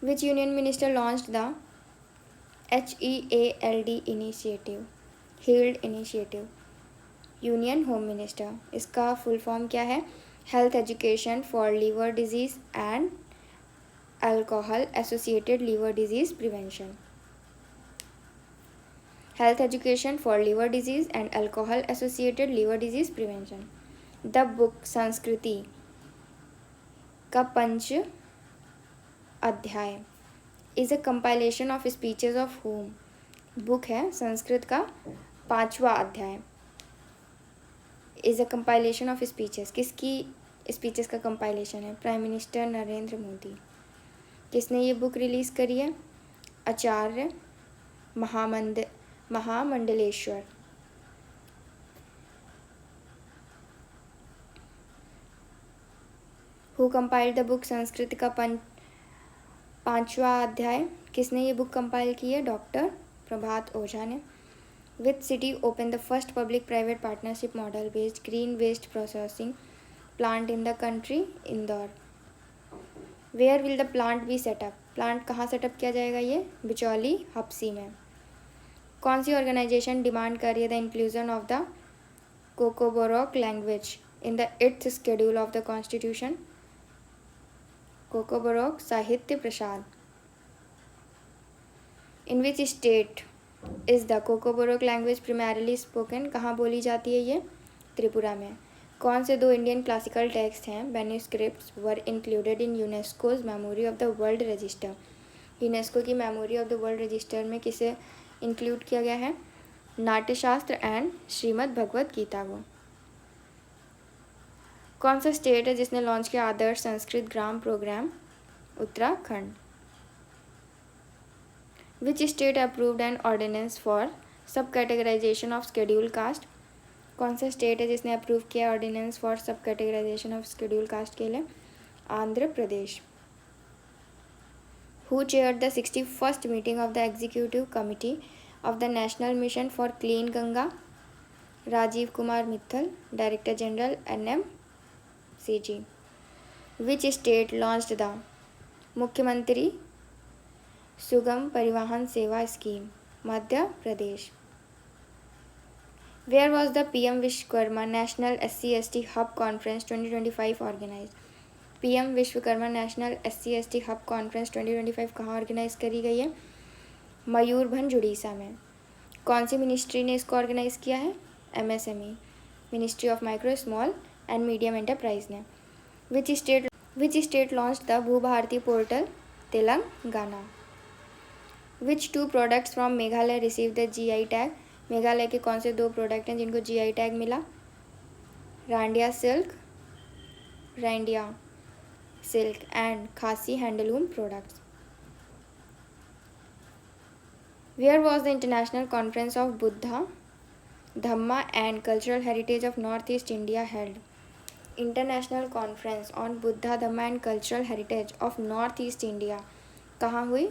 Which union minister launched the HEALD initiative? HEALD initiative, union home minister. इसका full form क्या है? Health education for liver disease and alcohol associated liver disease prevention. Health education for liver disease and alcohol associated liver disease prevention. The book Sanskriti का Panch Adhyay is a compilation of speeches of home? Book है संस्कृत का 5वां अध्याय। Is a compilation of speeches, किसकी speeches का compilation है? Prime minister Narendra Modi. किसने ये बुक रिलीज़ करी है? Acharya Mahamandaleshwar. Who compiled the book Sanskrit का पांचवा अध्याय, किसने ये बुक कंपाइल की है? डॉक्टर प्रभात ओझा ने। Which city open the first public private partnership model based green waste processing plant in the country? Indore. Where will the plant be setup? Plant कहाँ setup किया जाएगा? ये बिचौली हप्सी में। कौन सी ऑर्गेनाइजेशन डिमांड कर रही है the inclusion of the Kokborok language in the 8th schedule of the constitution? Kokborok Sahitya Prasad. In which state is the Kokborok language primarily spoken? कहाँ बोली जाती है ये? त्रिपुरा में। कौन से दो इंडियन क्लासिकल टेक्स्ट हैं manuscripts were included in UNESCO's memory of the world register? UNESCO की memory of the world register में किसे इंक्लूड किया गया है? नाट्यशास्त्र एंड श्रीमद् भगवद गीता को। कौन सा स्टेट है जिसने लॉन्च किया Adarsh Sanskrit Gram programme? Uttarakhand. Which state approved an ordinance for sub categorisation of schedule caste? कौन सा स्टेट है जिसने अप्रूव किया ordinance for sub categorisation of schedule caste के लिए? Andhra Pradesh. Who chaired the 61st meeting of the executive committee of the national mission for clean Ganga? Rajeev Kumar Mittal, director general NMCG। Which state launched the Mukhyamantri Sugam Parivahan Sewa scheme? Madhya Pradesh. Where was the PM Vishwakarma national SC/ST hub conference 2025 organise? PM Vishwakarma national SC/ST hub conference 2025 कहाँ organise करी गई है? मयूरभंज उड़ीसा में। कौन सी ministry ने इसको organise किया है? MSME, ministry of micro small and medium enterprise ने। Which state launch the Bhubharati portal? Telangana. Which 2 products from Meghalaya receive the GI tag? Meghalaya के कौन से 2 प्रोडक्ट हैं जिनको GI टैग मिला? Ryndia silk and Khasi handloom products. Where was the international conference of Buddha Dhamma and cultural heritage of north east India held? International conference on Buddha Dhamma and cultural heritage of north east India कहाँ हुई?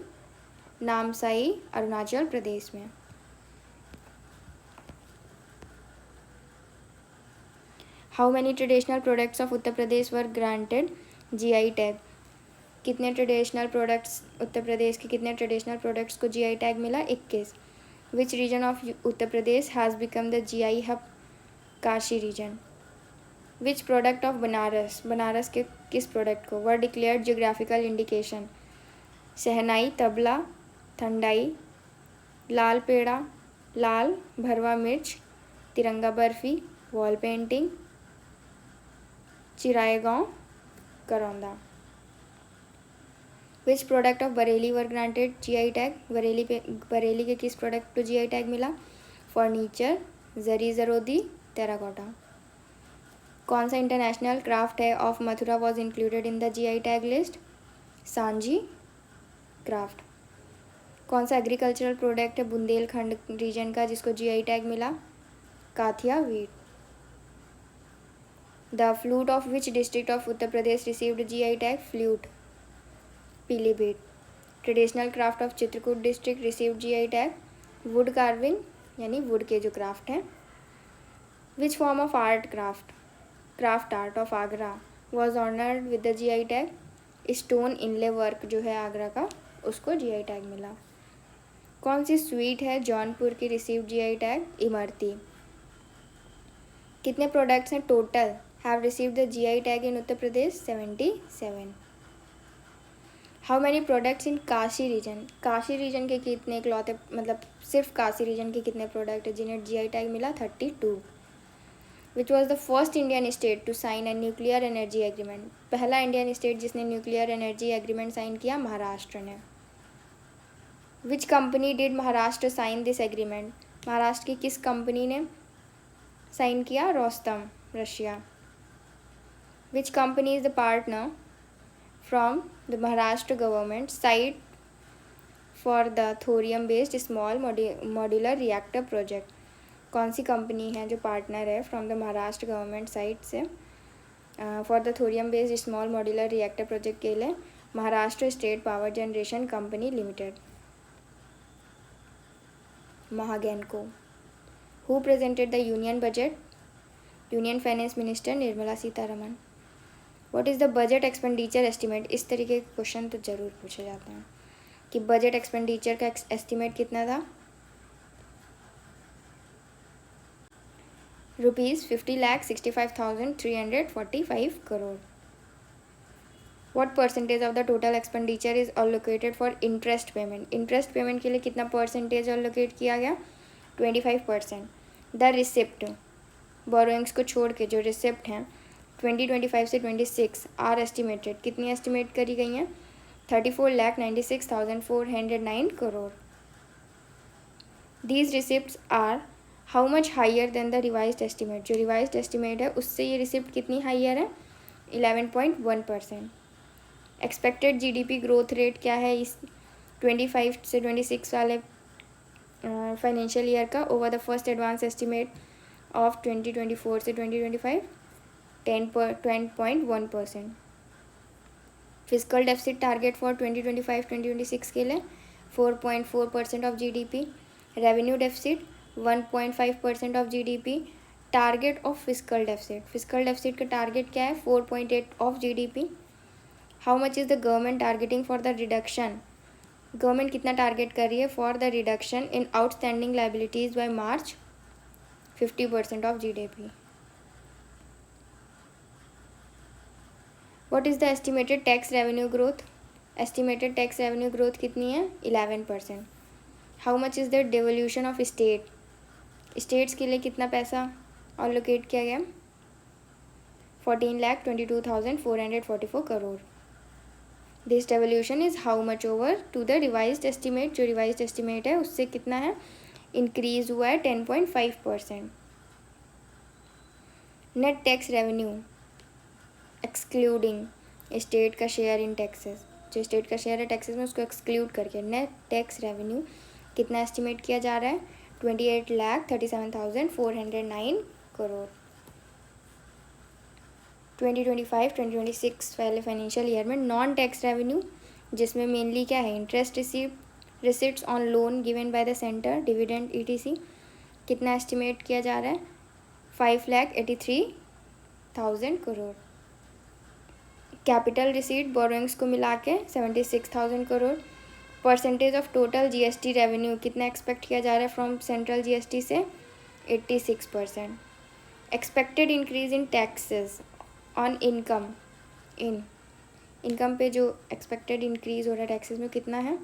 नामसाई, अरुणाचल प्रदेश में। How many traditional products of Uttar Pradesh were granted GI tag? कितने traditional products Uttar Pradesh के कितने traditional products को GI tag मिला? 21। विच region of Uttar Pradesh has become the GI hub? Kashi region. Which product of Banaras के किस प्रोडक्ट को were declared geographical indication? Shehnai, tabla, thandai, Lal Peda, Lal Bharwa Mirch, Tiranga Barfi, wall painting, Chiraigaon, Karaunda. Which product of Bareilly were granted GI tag? Bareilly के किस product को GI टैग मिला? Furniture, Zari Zardozi, terracotta. कौन सा इंटरनेशनल क्राफ्ट है of Mathura was included in the GI tag list? Sanji craft. कौन सा एग्रीकल्चरल प्रोडक्ट है बुंदेलखंड रीजन का जिसको GI टैग मिला? Kathiya wheat. The flute of which district of Uttar Pradesh received GI tag? Flute, Pilibhit. Traditional craft of Chitrakoot district received GI tag? Wood carving, यानी wood के जो craft हैं। Which form of craft art of Agra was honoured with the GI tag? Stone inlay work जो है आगरा का, उसको GI tag मिला। कौन सी स्वीट है जौनपुर की रिसीव्ड GI टैग? इमरती। कितने प्रोडक्ट्स हैं total have received the GI tag in Uttar Pradesh? 77। How many products in Kashi region? Kashi region के कितने इकलौते, मतलब सिर्फ काशी रीजन के कितने प्रोडक्ट है जिन्हें GI टैग मिला? 32। Which was the first Indian state to sign a nuclear energy agreement? पहला इंडियन स्टेट जिसने न्यूक्लियर एनर्जी एग्रीमेंट साइन किया? महाराष्ट्र ने। Which company did Maharashtra sign this agreement? Maharashtra की किस कंपनी ने साइन किया? Rosatom, Russia. Which company is the partner from the Maharashtra government site for the thorium based small modular reactor project? कौन सी company है जो पार्टनर है from the Maharashtra government site से for the thorium based small modular reactor project के लिए Maharashtra state power generation company limited Mahagenco. Who presented the union budget? Union finance minister Nirmala Sitharaman. What is the budget expenditure estimate? इस तरीके के question तो ज़रूर पूछे जाते हैं कि बजट एक्सपेंडिचर का एस्टिमेट कितना था. ₹50,65,345 crore. What percentage of the total expenditure is allocated for interest payment? Interest payment के लिए कितना परसेंटेज अलोकेट किया गया? 25%. द रिसिप्ट बोरोइंग्स को छोड़ के जो रिसिप्ट हैं 2025 से 26 आर एस्टिमेटेड, कितनी एस्टिमेट करी गई हैं? 34,96,409 crore. These receipts are how much higher than the revised estimate? जो रिवाइज्ड एस्टिमेट है उससे ये रिसिप्ट कितनी हायर है? 11.1%. एक्सपेक्टेड जीडीपी ग्रोथ रेट क्या है इस 25 से 26 वाले फाइनेंशियल ईयर का over the first advance estimate of 2024 से 2025? 10.1%. फिजिकल डेफिसिट टारगेट फॉर 2025-2026 के लिए 4.4% of GDP. Revenue deficit 1.5% of GDP. Target of physical deficit, physical deficit का टारगेट क्या है? 4.8 of GDP. How much is the government targeting for the reduction? Government कितना target कर रही है for the reduction in outstanding liabilities by March? 50% of GDP. What is the estimated tax revenue growth? Estimated tax revenue growth कितनी है? 11%. How much is the devolution of state? States के लिए कितना पैसा ऑलोकेट किया गया? 14,22,444 crore. This devolution is how much over to the revised estimate? जो revised estimate है उससे कितना है? इंक्रीज हुआ है 10.5%. Net tax revenue excluding state का शेयर इन टैक्सेस, जो स्टेट का शेयर है टैक्सेस में उसको एक्सक्लूड करके नेट टैक्स रेवेन्यू कितना एस्टिमेट किया जा रहा है? 28,37,409 करोड़. 2025-2026 पहले फाइनेंशियल ईयर में नॉन टैक्स रेवेन्यू, जिसमें मेनली क्या है? Interest receipts on loan given by the centre, dividend ETC, कितना एस्टिमेट किया जा रहा है? 5,83,000 करोड़. कैपिटल रिसीट बोरोइंग्स को मिला के 76,000 crore. Percentage of total GST revenue कितना एक्सपेक्ट किया जा रहा है फ्रॉम सेंट्रल जीएसटी से? 86%. Expected increase in taxes on income, income पे जो एक्सपेक्टेड इंक्रीज हो रहा है टैक्सेस में कितना है?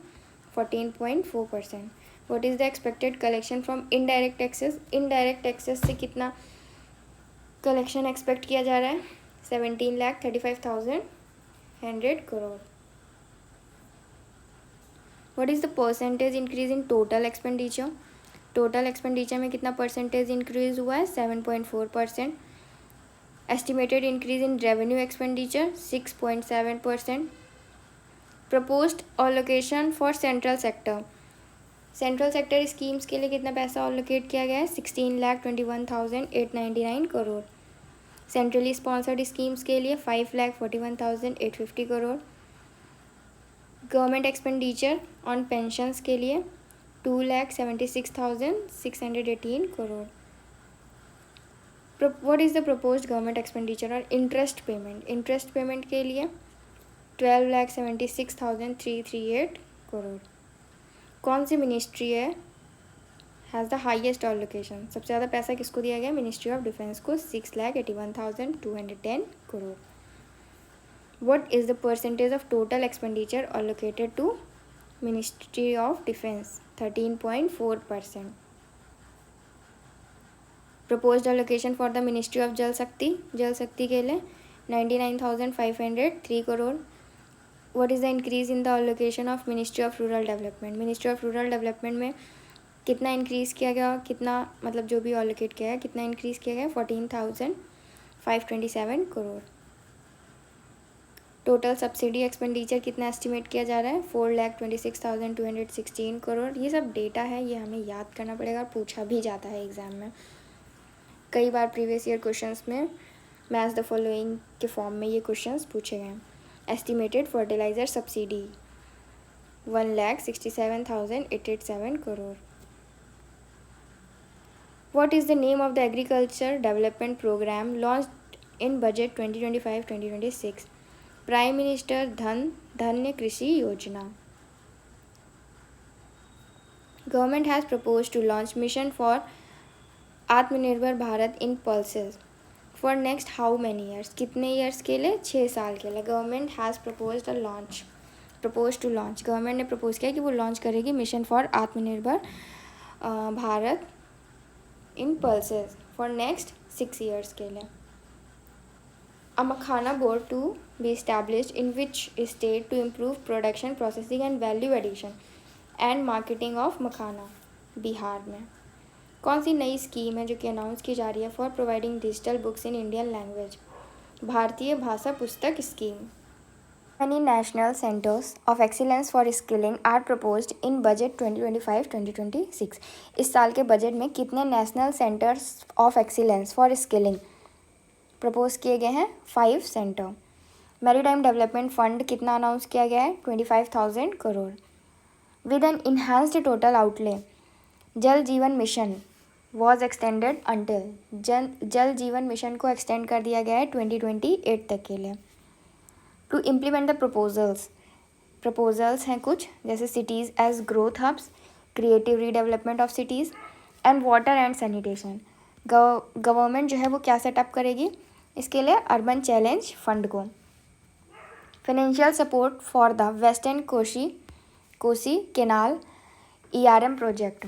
14.4%. What is the expected collection from indirect taxes? Indirect taxes से कितना कलेक्शन एक्सपेक्ट किया जा रहा है? 17,35,100 crore. What is the percentage increase in total expenditure? Total expenditure में कितना परसेंटेज इंक्रीज हुआ है? 7.4%. Estimated increase in revenue expenditure 6.7%. Proposed allocation for central sector, central sector schemes के लिए कितना पैसा ऑलोकेट किया गया है? 16,21,899 करोड़. सेंट्रली स्पॉन्सर्ड स्कीम्स के लिए 5,41,850 crore. Government expenditure on pensions के लिए 2,76,618 crore. What is the proposed government expenditure और इंटरेस्ट पेमेंट? इंटरेस्ट पेमेंट के लिए 12,76,338 करोड़. कौन सी मिनिस्ट्री है हैज़ द हाईएस्ट ऑलोकेशन? सबसे ज़्यादा पैसा किसको दिया गया? मिनिस्ट्री ऑफ डिफेंस को 6,81,210 crore. What is the percentage of total expenditure allocated to Ministry of Defense? 13.4%. Proposed allocation for the Ministry of जल शक्ति, जल शक्ति के लिए 99,503 crore. What is the increase in the allocation of Ministry of Rural Development? Ministry of Rural Development में कितना increase किया गया? कितना मतलब जो भी ऑलोकेट किया है कितना इंक्रीज़ किया गया? 14,527 करोड़. टोटल सब्सिडी एक्सपेंडिचर कितना एस्टिमेट किया जा रहा है? 4,26,216 करोड़. ये सब डेटा है, ये हमें याद करना पड़ेगा और पूछा भी जाता है एग्ज़ाम में. कई बार प्रीवियस ईयर क्वेश्चंस में मैच द फॉलोइंग के फॉर्म में ये क्वेश्चंस पूछे गए हैं। Estimated fertiliser subsidy 1,67,887 crore. What is the name of the agriculture development program launched in budget 2025-2026? Prime Minister Dhanya Krishi Yojana. Government has proposed to launch mission for Atmanirbhar Bharat in pulses. For next how many years? कितने years के लिए? 6 साल के लिए. Government has proposed to launch. Government ने propose किया कि वो लॉन्च करेगी मिशन फॉर आत्मनिर्भर भारत इन पल्सेस फॉर नेक्स्ट 6 years के लिए. A Makhana board to be established in which state to improve production, processing and value addition and marketing of मखाना. बिहार में. कौन सी नई स्कीम है जो कि अनाउंस की जा रही है for providing digital books in Indian language? भारतीय भाषा पुस्तक scheme. Many national centers of excellence for skilling are proposed in budget 2025-2026. इस साल के बजट में कितने national centres of excellence for skilling propose किए गए हैं? 5 सेंटर. मैरीटाइम डेवलपमेंट फंड कितना अनाउंस किया गया है? 25,000 crore. With an enhanced total outlay Jal Jeevan mission was extended until. जल जीवन मिशन को एक्सटेंड कर दिया गया है 2028 तक के लिए. टू इम्प्लीमेंट द प्रपोजल्स हैं कुछ, जैसे cities as growth hubs, creative redevelopment of cities and water and sanitation. Government जो है वो क्या सेटअप करेगी इसके लिए? अर्बन चैलेंज फंड को. Financial support for the western Kosi canal ERM project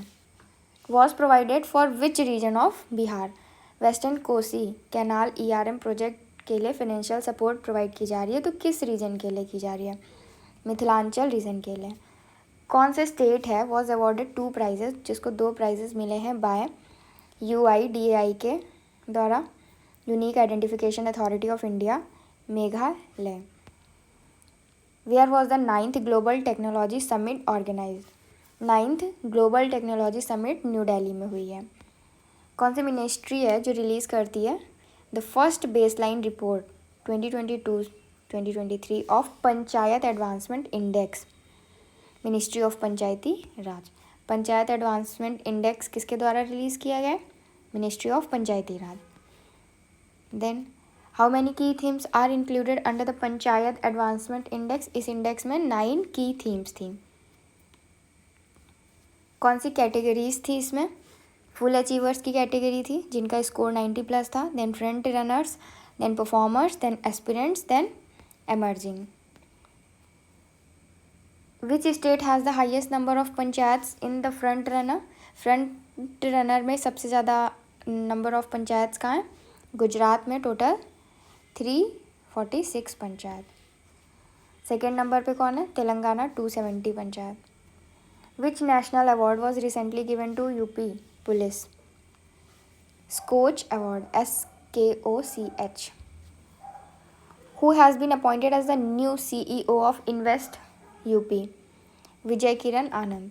was provided for which region of Bihar? Western Kosi canal ERM project के लिए फाइनेंशियल सपोर्ट प्रोवाइड की जा रही है, तो किस रीजन के लिए की जा रही है? मिथिलांचल रीजन के लिए. कौन से स्टेट है वॉज अवॉर्डेड 2 prizes, जिसको 2 prizes मिले हैं बाय UIDAI के द्वारा, unique identification authority of India, Meghalaya. Where was the 9th global technology summit organise? 9th global technology summit new Delhi में हुई है. कौन सी मिनिस्ट्री है जो रिलीज़ करती है the first baseline report 2022-2023 of panchayat advancement index? Ministry of Panchayati Raj. Panchayat advancement index किसके द्वारा रिलीज़ किया गया? Ministry of Panchayati Raj. Then how many की themes are included under the panchayat advancement index? इस इंडेक्स में 9 की थीम्स थी. कौन सी कैटेगरीज थी इसमें? फुल अचीवर्स की कैटेगरी थी जिनका स्कोर 90+ था, then front runners, then performers, then aspirants, then emerging. Which state has the highest number of panchayats in the front runner? Front runner में सबसे ज़्यादा नंबर ऑफ पंचायत्स कहाँ हैं? गुजरात में टोटल 346 पंचायत. सेकेंड नंबर पे कौन है? Telangana 270 panchayat. Which national award was recently given to UP police? Skoch award, SKOCH. Who has been appointed as the new CEO of Invest UP? Vijay Kiran Anand.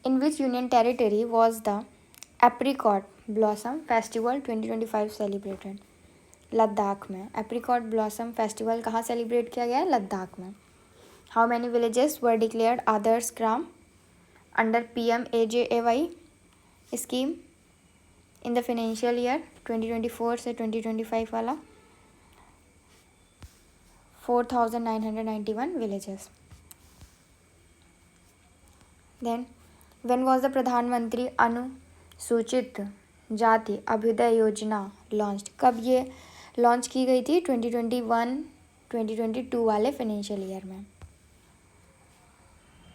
In which union territory was the Apricot Blossom Festival 2025 celebrated? Ladakh में. Apricot Blossom Festival कहाँ celebrate किया गया है? लद्दाख में. How many villages were declared Adarsh Gram under PMAJAY scheme in the financial year 2024 से 2025 वाला? 4,991 villages. Then when was the प्रधानमंत्री अनुसूचित जाति अभ्युदय योजना लॉन्च्ड? कब ये लॉन्च की गई थी? 2021-2022 वाले फाइनेंशियल ईयर में.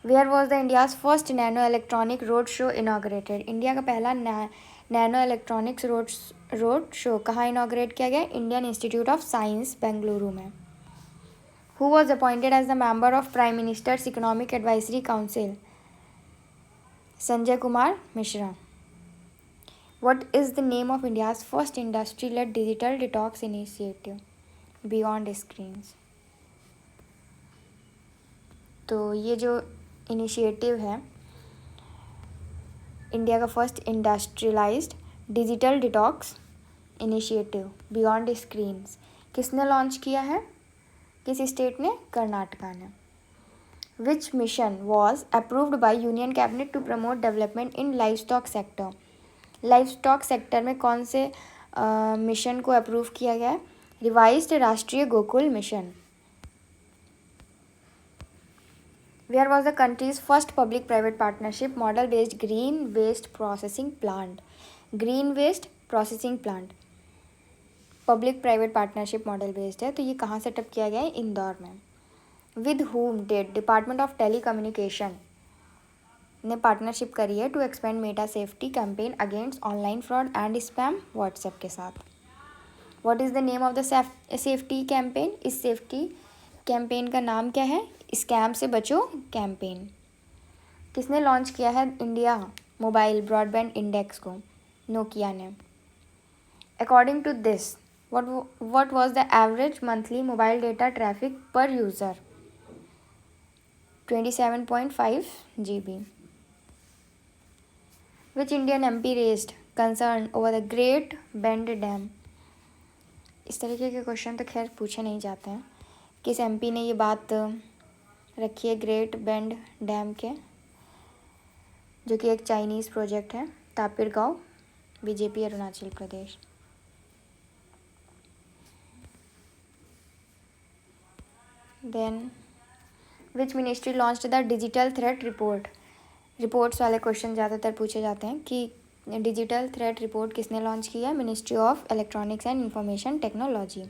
Where was the India's first nano electronic road show inaugurated? India का पहला नैनो इलेक्ट्रॉनिक्स रोड शो कहाँ इनाग्रेट किया गया? Indian institute of science Bengaluru में. Who was appointed as the member of prime minister's economic advisory council? Sanjay Kumar Mishra. What is the name of India's first industry-led digital detox initiative? Beyond Screens. तो ये जो initiative है India का first industrialised digital detox initiative beyond screens किसने launch किया है? किस state ने? कर्नाटका ने। Which mission was approved by union cabinet to promote development in livestock sector? Livestock sector में कौन से मिशन को अप्रूव किया गया है? रिवाइज्ड राष्ट्रीय Gokul mission. Where was the country's first public-private partnership model-based green waste processing plant? Green waste processing plant public private partnership model based है, तो ये कहाँ सेटअप किया गया है? इंदौर में। With whom did department of telecommunication ने पार्टनरशिप करी है to expand Meta safety campaign against online fraud and spam? WhatsApp के साथ। What is the name of the safety campaign? इस सेफ्टी कैंपेन का नाम क्या है? स्कैम से बचो कैंपेन। किसने लॉन्च किया है इंडिया मोबाइल ब्रॉडबैंड इंडेक्स को? नोकिया ने। According to this what was the average monthly mobile data traffic per user? 27.5 GB. Which Indian MP raised concern over the Great Bend Dam? इस तरीके के question तो खैर पूछे नहीं जाते हैं। किस MP ने ये बात रखी है ग्रेट बेंड डैम के, जो कि एक चाइनीज़ प्रोजेक्ट है? Tapir Gaon, BJP, Arunachal Pradesh. Then which ministry launched the digital threat report? Reports वाले क्वेश्चन ज़्यादातर पूछे जाते हैं कि डिजिटल थ्रेट रिपोर्ट किसने लॉन्च किया है? Ministry of electronics and information technology.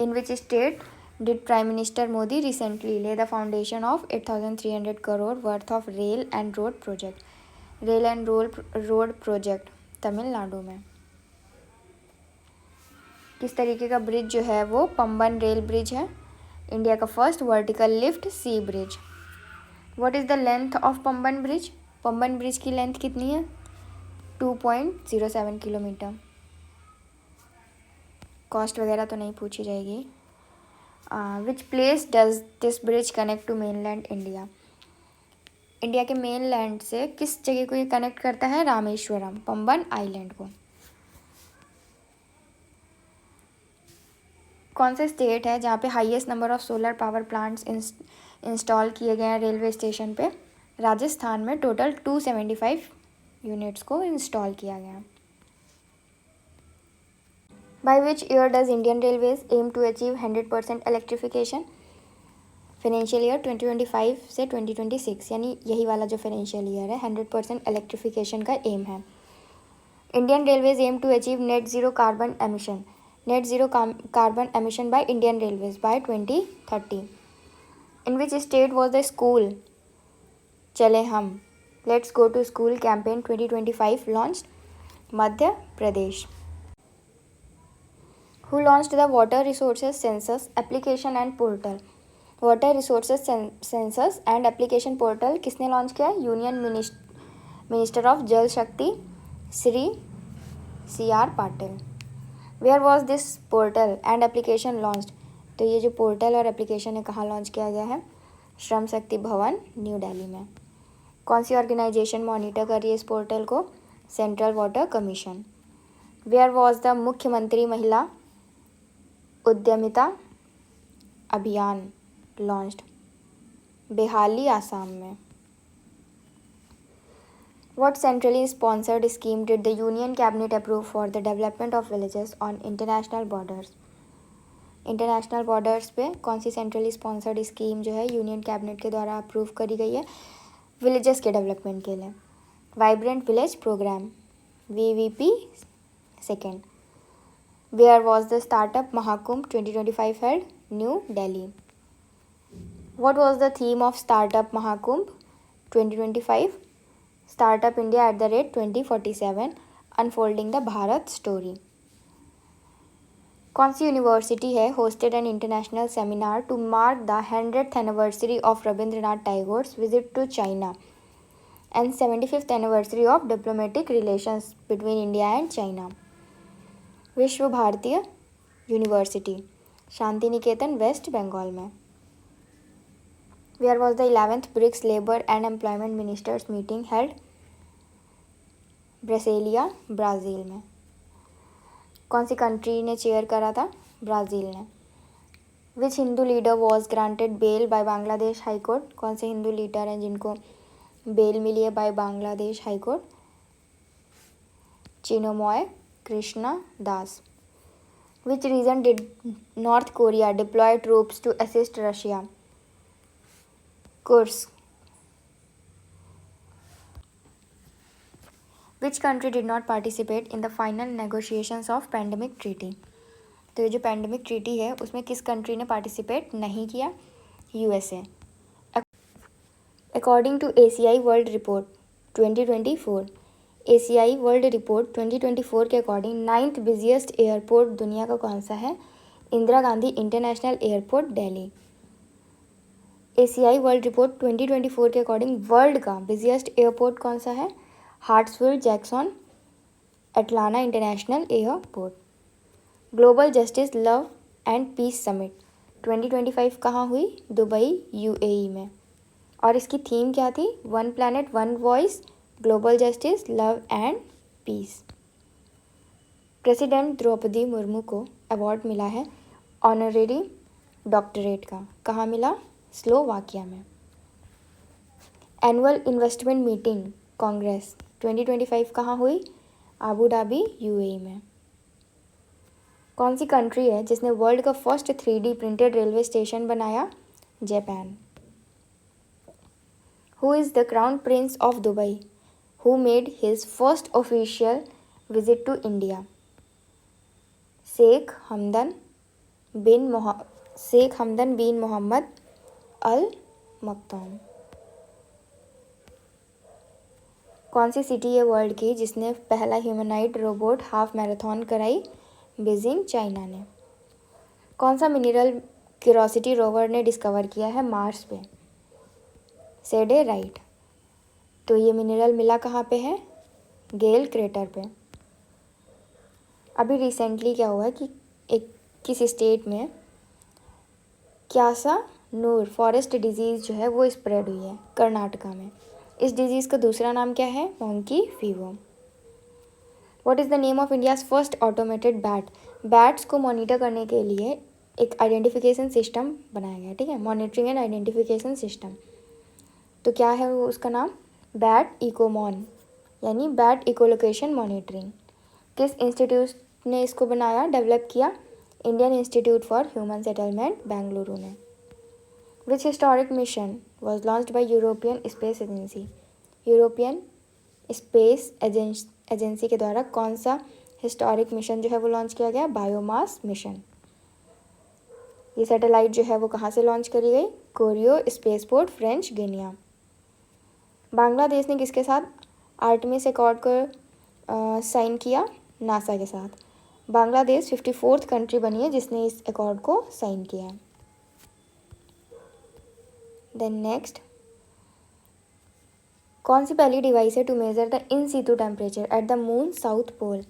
In which state did prime minister Modi recently lay the foundation of 8,300 crore worth of rail and road project? Rail and road project Tamil Nadu में। किस तरीके का bridge जो है वो पंबन रेल ब्रिज है? इंडिया का first vertical lift sea bridge. What is the length of Pamban bridge? Pamban bridge की लेंथ कितनी है? 2.07 किलोमीटर। कॉस्ट वगैरह तो नहीं पूछी जाएगी। Which place does this bridge connect to mainland India? India के मेनलैंड से किस जगह को ये कनेक्ट करता है? रामेश्वरम, पंबन आइलैंड को। कौन सा स्टेट है जहाँ पे highest number of solar power plants install किए गए हैं रेलवे स्टेशन पे? राजस्थान में टोटल 275 यूनिट्स को इंस्टॉल किया गया। By which year does Indian railways aim to achieve 100% electrification? Financial year 2025 से 2026, यानी यही वाला जो फाइनेंशियल ईयर है 100% इलेक्ट्रिफिकेशन का एम है। Indian railways aim to achieve net zero carbon emission by Indian Railways by 2030. In which state was the school चले हम Let's Go to School campaign 2025 launched? Madhya Pradesh. Who launched the Water Resources Census application and portal? Water Resources Census and application portal किसने launch किया? Union minister of Jal Shakti Shri CR Patil. Where was this portal and application launched? तो ये जो portal और application है कहाँ launch किया गया है? श्रम शक्ति भवन, न्यू दिल्ली में। कौन सी ऑर्गेनाइजेशन मॉनिटर कर रही है इस पोर्टल को? Central water commission. Where was the Mukhyamantri Mahila उद्यमिता अभियान लॉन्च्ड? बेहाली, आसाम में। What centrally sponsored scheme did the Union Cabinet approve for the development of villages on international borders? International borders पे कौन सी सेंट्रली स्पॉन्सर्ड स्कीम जो है यूनियन कैबिनेट के द्वारा approve करी गई है विलेजेस के डेवलपमेंट के लिए? Vibrant village programme, VVP second. Where was the startup Mahakumbh 2025 held? New Delhi. What was the theme of Startup Mahakumbh 2025? Startup India at the rate 2047, unfolding the Bharat story. कौन सी यूनिवर्सिटी है hosted an international seminar to mark the 100th anniversary of Rabindranath Tagore's visit to China and 75th anniversary of diplomatic relations between India and China? Vishwa Bharati university, Shantiniketan, west Bengal में। Where was the 11th BRICS Labour and Employment Ministers meeting held? Brasilia, Brazil में। कौन सी country ने chair करा था? Brazil ने। Which Hindu leader was granted bail by Bangladesh high court? कौन से हिंदू लीडर हैं जिनको बेल मिली है by Bangladesh high court? Chinmoy Krishna Das. Which region did North Korea deploy troops to assist Russia? Kursk. Which country did not participate in the final negotiations of pandemic treaty? तो ये जो pandemic treaty है उसमें किस कंट्री ने पार्टिसिपेट नहीं किया? यूएसए। अकॉर्डिंग टू एशियाई वर्ल्ड रिपोर्ट 2024, एशियाई वर्ल्ड रिपोर्ट 2024 के अकॉर्डिंग 9th बिजिएस्ट एयरपोर्ट दुनिया का कौन सा है? Indira Gandhi international airport Delhi. एशियाई वर्ल्ड रिपोर्ट 2024 के अकॉर्डिंग वर्ल्ड का बिजिएस्ट एयरपोर्ट कौन सा है? Hartsfield Jackson Atlanta international airport. Global justice love and peace summit 2025 कहाँ हुई? दुबई यूएई में। और इसकी थीम क्या थी? One planet one voice, global justice love and peace. President Droupadi Murmu को अवार्ड मिला है ऑनरेरी डॉक्टरेट का। कहाँ मिला? स्लोवाकिया में। एनुअल इन्वेस्टमेंट मीटिंग कांग्रेस 2025 कहाँ हुई? आबू धाबी यूएई में। कौन सी कंट्री है जिसने वर्ल्ड का first 3D printed railway station बनाया? Japan. Who is the crown prince of Dubai who made his first official visit to India? Sheikh Hamdan bin Mohammed al Maktoum. कौन सी city है वर्ल्ड की जिसने पहला ह्यूमनॉइड रोबोट हाफ मैराथन कराई? Beijing China ने। कौन सा मिनरल क्यूरोसिटी रोवर ने डिस्कवर किया है मार्स पे? सेडेराइट। तो ये मिनरल मिला कहाँ पे है? गेल क्रेटर पे। अभी रिसेंटली क्या हुआ है कि किस स्टेट में क्यासा नूर फॉरेस्ट डिजीज़ जो है वो स्प्रेड हुई है कर्नाटका में। इस डिजीज़ का दूसरा नाम क्या है? Monkey fever. What is the name of India's first automated bat? Bats को मॉनिटर करने के लिए एक आइडेंटिफिकेशन सिस्टम बनाया गया, ठीक है, मॉनिटरिंग एंड आइडेंटिफिकेशन सिस्टम। तो क्या है वो उसका नाम? बैट इकोमॉन, यानी बैट इकोलोकेशन मॉनिटरिंग। किस इंस्टीट्यूट ने इसको बनाया, डेवलप किया? Indian institute for human settlement Bengaluru ने। Which historic mission was launched by European space agency? European space agency के द्वारा कौन सा हिस्टोरिक मिशन जो है वो लॉन्च किया गया? Biomass mission. ये सैटेलाइट जो है वो कहाँ से लॉन्च करी गई? Chorio spaceport French Guinea. Bangladesh ने किसके साथ आर्टेमिस अकॉर्ड को साइन किया? नासा के साथ। बांग्लादेश 54th कंट्री बनी है जिसने इस अकॉर्ड को साइन किया है। देन नेक्स्ट, कौन सी पहली डिवाइस है to measure the in situ temperature at the moon south pole?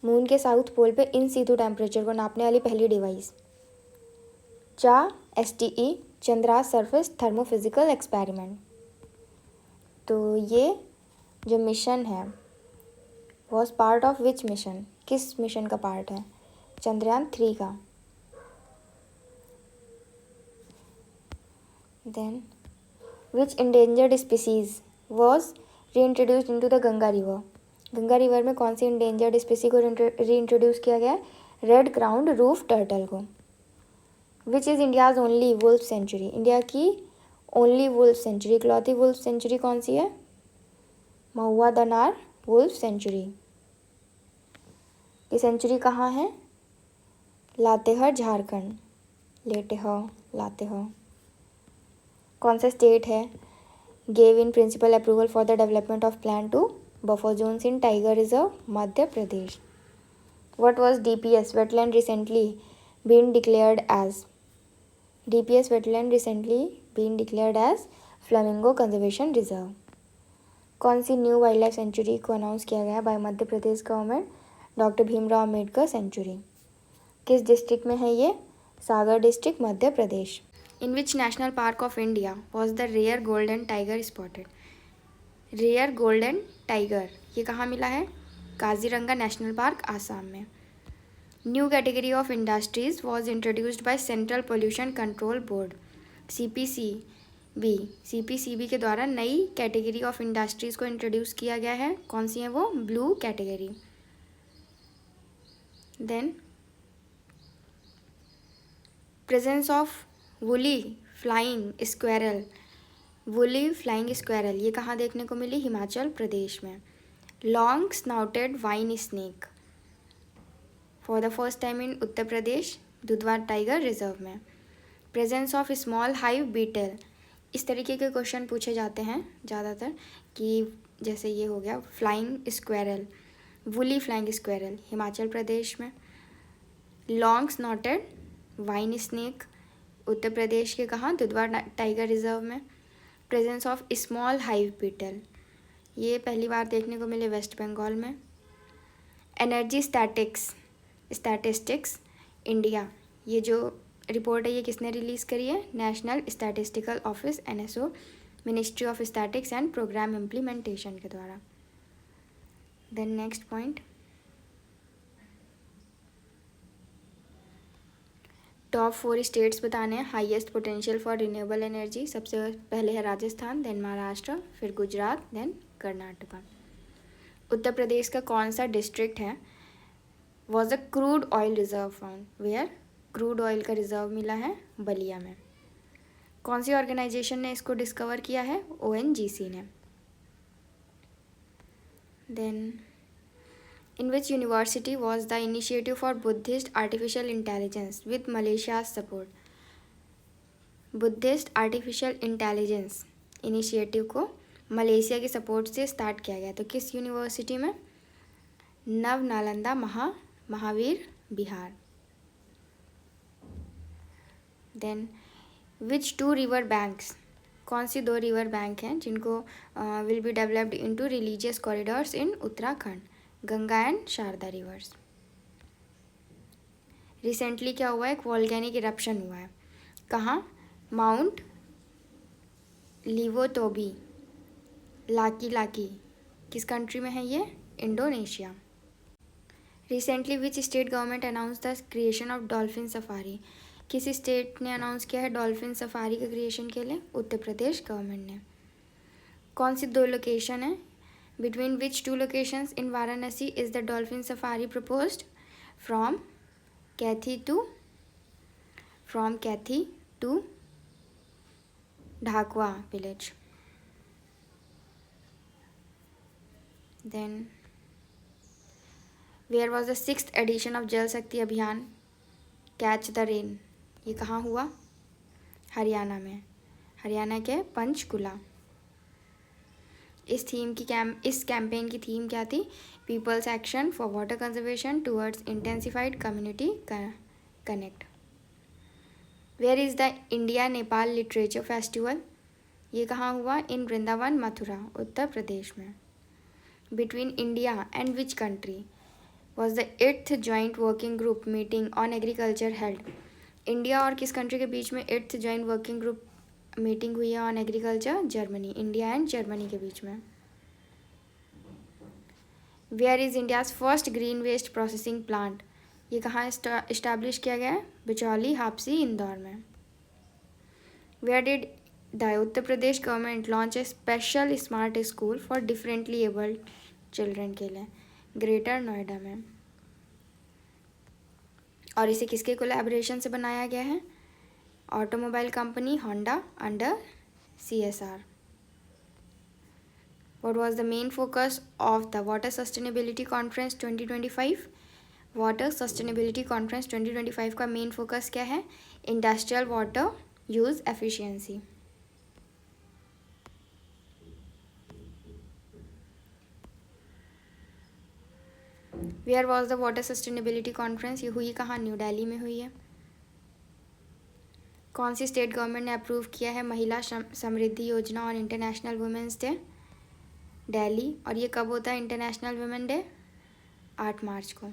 Moon के साउथ पोल पे इन सीटू टेम्परेचर को नापने वाली पहली device? STE Chandra's surface thermophysical experiment. तो ये जो मिशन है was part of which mission? किस मिशन का पार्ट है? चंद्रयान 3 का। Then which endangered species was reintroduced into the Ganga river? Ganga river में कौन सी इंडेंजर्ड स्पीसी को रीइंट्रोड्यूस किया गया? रेड क्राउंड रूफ टर्टल को। Which is India's only wolf sanctuary? India की ओनली वुल्फ सेंचुरी, इकलौती वुल्फ सेंचुरी कौन सी है? Mahuadanr wolf sanctuary. ये सेंचुरी कहाँ है? लातेहार झारखंड। लातेहार। कौन सा स्टेट है gave in principle approval for the development of plan to buffer zones in tiger reserve? Madhya Pradesh. What was DPS wetland recently been declared as? DPS wetland recently been declared as flamingo conservation reserve. कौन सी new wild life sanctuary को announce किया गया by Madhya Pradesh government? Doctor Bhimrao Ambedkar sanctuary. किस district में है ये? Sagar district, Madhya Pradesh. In which national park of India was the rare golden tiger spotted? Rare golden tiger ये कहाँ मिला है? काजीरंगा नेशनल पार्क, आसाम में। New category of industries was introduced by central pollution control board CPCB के द्वारा नई कैटेगरी ऑफ इंडस्ट्रीज को introduce किया गया है। कौन सी है वो? Blue category. Then presence of woolly flying squirrel ये कहाँ देखने को मिली? हिमाचल प्रदेश में। Long snouted vine snake for the first time in Uttar Pradesh, Dudhwa tiger reserve में। Presence of small hive beetle, इस तरीके के क्वेश्चन पूछे जाते हैं ज़्यादातर कि जैसे ये हो गया flying squirrel, woolly flying squirrel Himachal Pradesh में। Long snouted vine snake Uttar Pradesh के कहाँ? दुधवा टाइगर रिजर्व में। Presence of small hive beetle, ये पहली बार देखने को मिले वेस्ट बंगाल में। एनर्जी स्टैटिस्टिक्स इंडिया, ये जो रिपोर्ट है ये किसने रिलीज़ करी है? National statistical office NSO, ministry of statics and programme implementation के द्वारा। Then next point, top 4 states बताने हैं highest potential for renewable energy. सबसे पहले है राजस्थान, देन महाराष्ट्र, फिर गुजरात, देन कर्नाटका। उत्तर प्रदेश का कौन सा डिस्ट्रिक्ट है? Was a crude oil reserve found where? Crude oil का रिजर्व मिला है बलिया में। कौन सी ऑर्गेनाइजेशन ने इसको डिस्कवर किया है? ONGC ने। Then in which university was the initiative for Buddhist artificial intelligence with Malaysia's support? Buddhist artificial intelligence initiative को मलेशिया के सपोर्ट से स्टार्ट किया गया, तो किस यूनिवर्सिटी में? Nava Nalanda Mahavihara. Then which 2 river banks, कौन सी 2 रिवर बैंक हैं जिनको will be developed into religious corridors in Uttarakhand? Ganga and Sharda rivers. Recently क्या हुआ है? एक वॉल्केनिक इरप्शन हुआ है। कहाँ? माउंट लिवोटोबी लाकी किस कंट्री में है ये? Indonesia. Recently which state government announce the creation of dolphin safari? किस स्टेट ने अनाउंस किया है डॉल्फिन सफारी के क्रिएशन के लिए? उत्तर प्रदेश गवर्नमेंट ने। कौन सी 2 लोकेशन है? Between which 2 locations in Varanasi is the dolphin safari proposed? From Kaithi to Dhakwa village. Then where was the 6th edition of Jal Shakti अभियान कैच द रेन? ये कहाँ हुआ? हरियाणा में, हरियाणा के पंचकुला। इस कैंपेन की थीम क्या थी? People's action for water conservation towards intensified community connect. Where is the India Nepal literature festival? ये कहाँ हुआ? इन वृंदावन मथुरा उत्तर प्रदेश में। Between India and which country was the 8th joint working group meeting on agriculture held? India और किस country के बीच में 8th joint working group meeting हुई है on agriculture? Germany, India and Germany के बीच में। Where is India's first green waste processing plant? ये कहाँ इस्टेब्लिश किया गया है? बिचौली, हापसी, इंदौर में। Where did the Uttar Pradesh government launch a special smart school for differently abled children के लिए? ग्रेटर नोएडा में। और इसे किसके कोलैबोरेशन से बनाया गया है? Automobile company Honda under CSR। What was the main focus of the Water Sustainability Conference 2025? Water sustainability conference 2025 का मेन फोकस क्या है? Industrial water use efficiency. Where was the water sustainability conference? ये हुई कहाँ? न्यू दिल्ली में हुई है। कौन सी स्टेट गवर्नमेंट ने अप्रूव किया है महिला समृद्धि योजना और इंटरनेशनल वुमेंस डे? दिल्ली। और ये कब होता है इंटरनेशनल वुमेन डे? 8 मार्च को।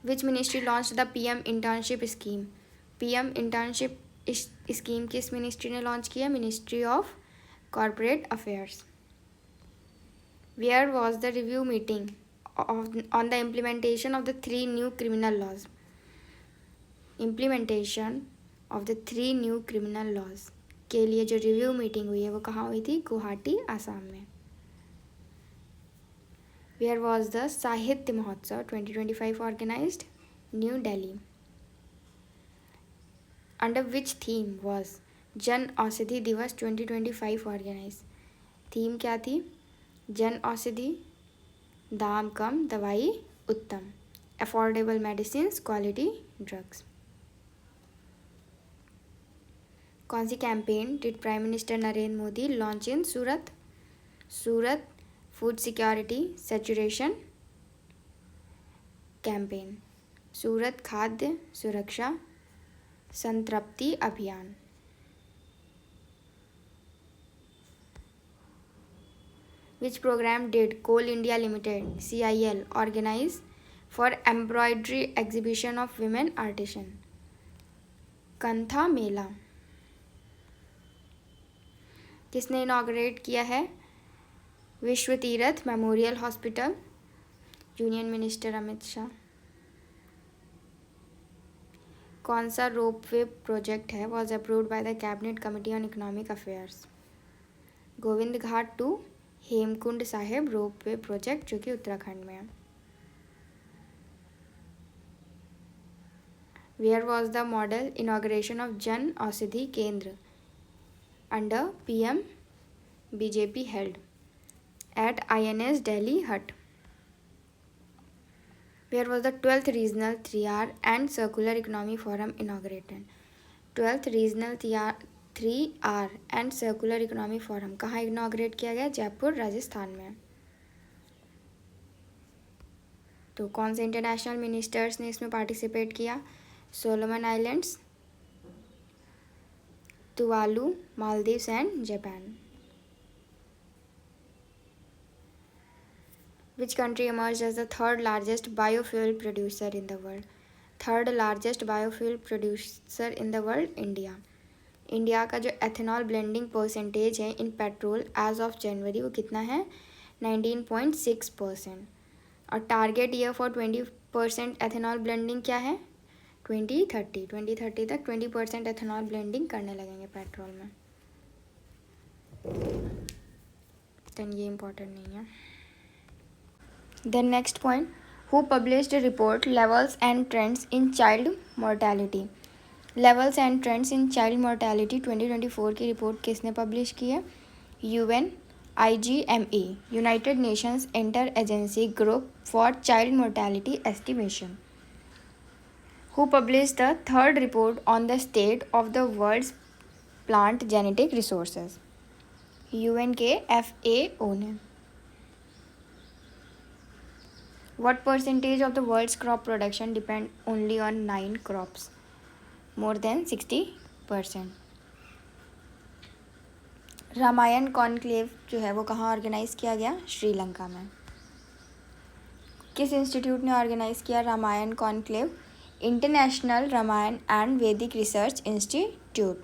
Which ministry launch the PM internship scheme? PM internship scheme किस मिनिस्ट्री ने लॉन्च किया? Ministry of corporate affairs. Where was the review meeting on the implementation of the 3 new criminal laws. Implementation of the 3 new criminal laws के लिए जो review meeting हुई है वो कहाँ हुई थी? गुवाहाटी, आसाम में. Where was the साहित्य महोत्सव 2025 organized? New Delhi. Under which theme was Jan Aushadhi दिवस 2025 organized? थीम क्या थी? जन औषधि, दाम कम, दवाई उत्तम. Affordable medicines, quality drugs. कौन सी campaign did prime minister Narendra Modi launch in Surat? Surat food security saturation campaign. Surat खाद्य सुरक्षा संतृप्ति अभियान. Which program did Coal India Limited (CIL) organize for embroidery exhibition of women artisan? Kantha मेला. किसने इनॉग्रेट किया है? Vishwa Tirth memorial hospital. Union minister Amit Shah. कौन सा रोपवे प्रोजेक्ट है was approved by the cabinet committee on economic affairs? Govind Ghat to Hemkund Sahib ropeway project जो कि उत्तराखंड में है. Where was the model inauguration of Jan Aushadhi Kendra under PM BJP हेल्ड at INS Delhi Hut. Where was the 12th regional 3R and circular economy forum inaugurated? 12th regional 3R and circular economy forum कहाँ inaugurate किया गया? जयपुर, राजस्थान में. तो कौन से international ministers ने इसमें पार्टिसिपेट किया? Solomon islands, Tuvalu, Maldives and Japan. Which country emerged as the third largest biofuel producer in the world? Third largest biofuel producer in the world, India. India का जो एथेनॉल ब्लेंडिंग परसेंटेज है in petrol as of January वो कितना है? 19.6%. और target year for 20% ethanol blending क्या है? 2030 तक 20% एथेनॉल ब्लेंडिंग करने लगेंगे पेट्रोल में. देन ये इम्पोर्टेंट नहीं है. Then next point, who published a report Levels and Trends in Child Mortality? Levels and Trends in Child Mortality 2024 की रिपोर्ट किसने पब्लिश की है? UN IGME United Nations Inter-Agency Group for Child Mortality Estimation. Who published the third report on the state of the world's plant genetic resources? UN के FAO ने. What percentage of the world's crop production depend only on 9 crops? More than 60%. Ramayana conclave जो है वो कहाँ organise किया गया? श्रीलंका में. किस इंस्टीट्यूट ने ऑर्गेनाइज किया Ramayana conclave? International Ramayana and Vedic research institute.